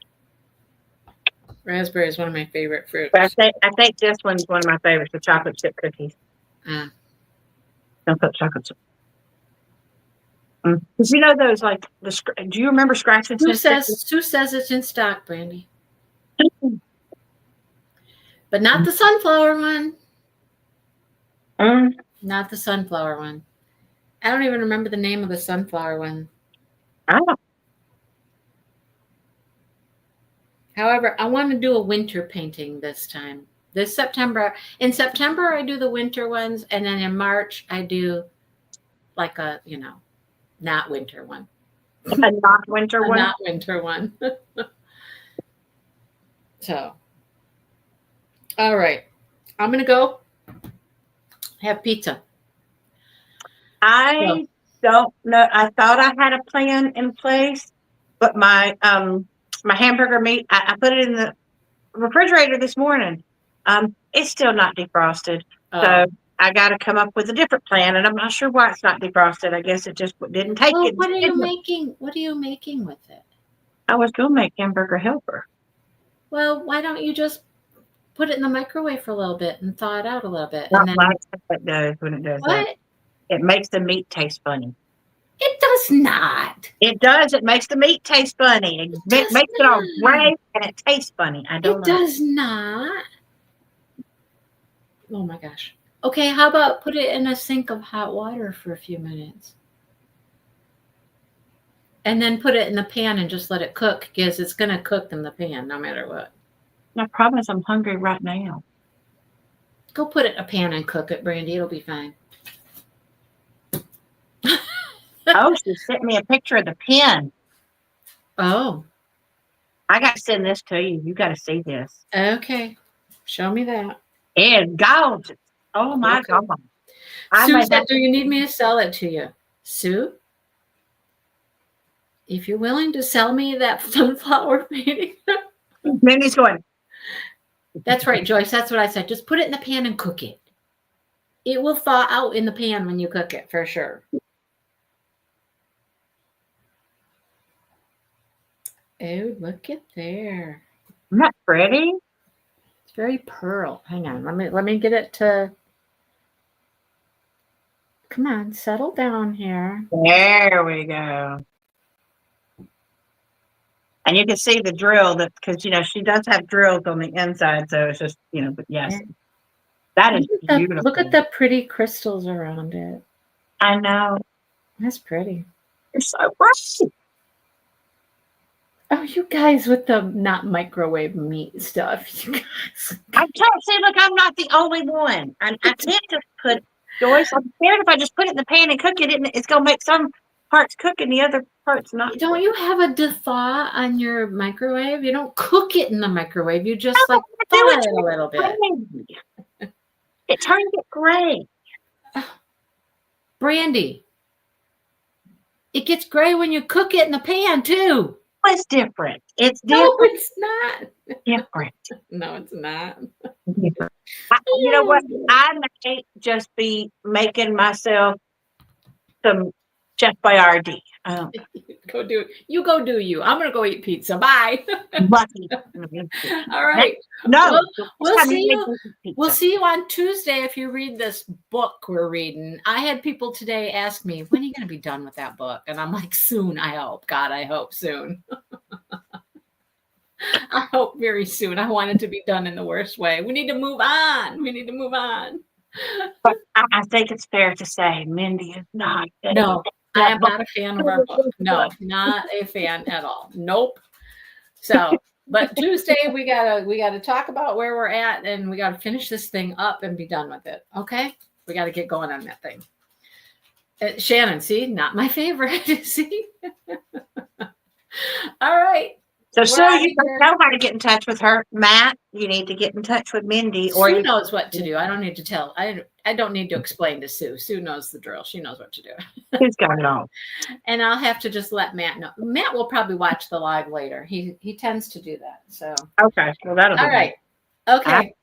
Raspberry is one of my favorite fruits. But I think this one's one of my favorites, the chocolate chip cookies. Don't put chocolate chip. Because you know those like do you remember Scratch and Sniff? Who says it's in stock, Brandy? But not the sunflower one. Not the sunflower one. I don't even remember the name of the sunflower one. Oh. However, I want to do a winter painting this time. This September. In September, I do the winter ones. And then in March, I do like a, not winter one. A not winter A one. not winter one. So, all right. I'm going to go have pizza. I don't know. I thought I had a plan in place, but my hamburger meat, I put it in the refrigerator this morning. It's still not defrosted. So I got to come up with a different plan, and I'm not sure why it's not defrosted. I guess it just didn't take well, it. what are you making? What are you making with it? I was going to make hamburger helper. Well, why don't you just put it in the microwave for a little bit and thaw it out a little bit? Not And then like it does when it does that. what? It makes the meat taste funny. It does not. It does. It makes the meat taste funny. It does makes it all not. gray and it tastes funny. I don't It know. does not. Oh my gosh. Okay, how about put it in a sink of hot water for a few minutes? And then put it in the pan and just let it cook, because it's going to cook in the pan no matter what. I promise I'm hungry right now. Go put it in a pan and cook it, Brandy. It'll be fine. Oh, she sent me a picture of the pen. Oh, I got to send this to you. You got to see this. okay. Show me that. It's gorgeous. Oh my Okay. God. I Sue made said, that- do you need me to sell it to you? Sue? If you're willing to sell me that sunflower painting. Mindy's going, That's right, Joyce. That's what I said. Just put it in the pan and cook it. It will thaw out in the pan when you cook it, for sure. Oh, look at there. isn't that pretty? It's very pearl. Hang on. Let me get it to. Come on, settle down here. There we go. And you can see the drill because, she does have drills on the inside. So it's just, but yes, Yeah. that is beautiful. Look at the pretty crystals around it. I know. That's pretty. You're so bright. Oh, you guys with the not microwave meat stuff. You guys. I can't say, look, I'm not the only one. I can't just put, Joyce, I'm scared if I just put it in the pan and cook it, it's going to make some parts cook and the other parts not. Don't you have a thaw on your microwave? You don't cook it in the microwave. You just No, like I do thaw it it a little bit. gray. It turns it gray. Brandy, it gets gray when you cook it in the pan too. It's different. It's No, different. it's not. Different. No, it's not. Different. You know what? I may just be making myself some Chef Boyardee. Go do it. You go do you. I'm gonna go eat pizza. Bye. Lucky. All right. No. We'll see you. We'll see you on Tuesday if you read this book we're reading. I had people today ask me, when are you going to be done with that book? And I'm like, soon, I hope. God, I hope soon. I hope very soon. I want it to be done in the worst way. We need to move on. We need to move on. But I think it's fair to say Mindy is not. No, I am not a fan of our book. No, not a fan at all. Nope. So, but Tuesday we gotta talk about where we're at, and we gotta finish this thing up and be done with it. Okay, we gotta get going on that thing. Shannon, see, not my favorite. See. All right. So you know how to get in touch with her. Matt, you need to get in touch with Mindy. Sue knows what to do. I don't need to tell. I don't need to explain to Sue. Sue knows the drill. She knows what to do. Who's got it all? And I'll have to just let Matt know. Matt will probably watch the live later. He tends to do that. So Okay. Well, that'll be all right. Okay.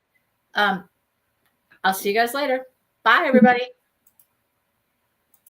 I'll see you guys later. Bye, everybody.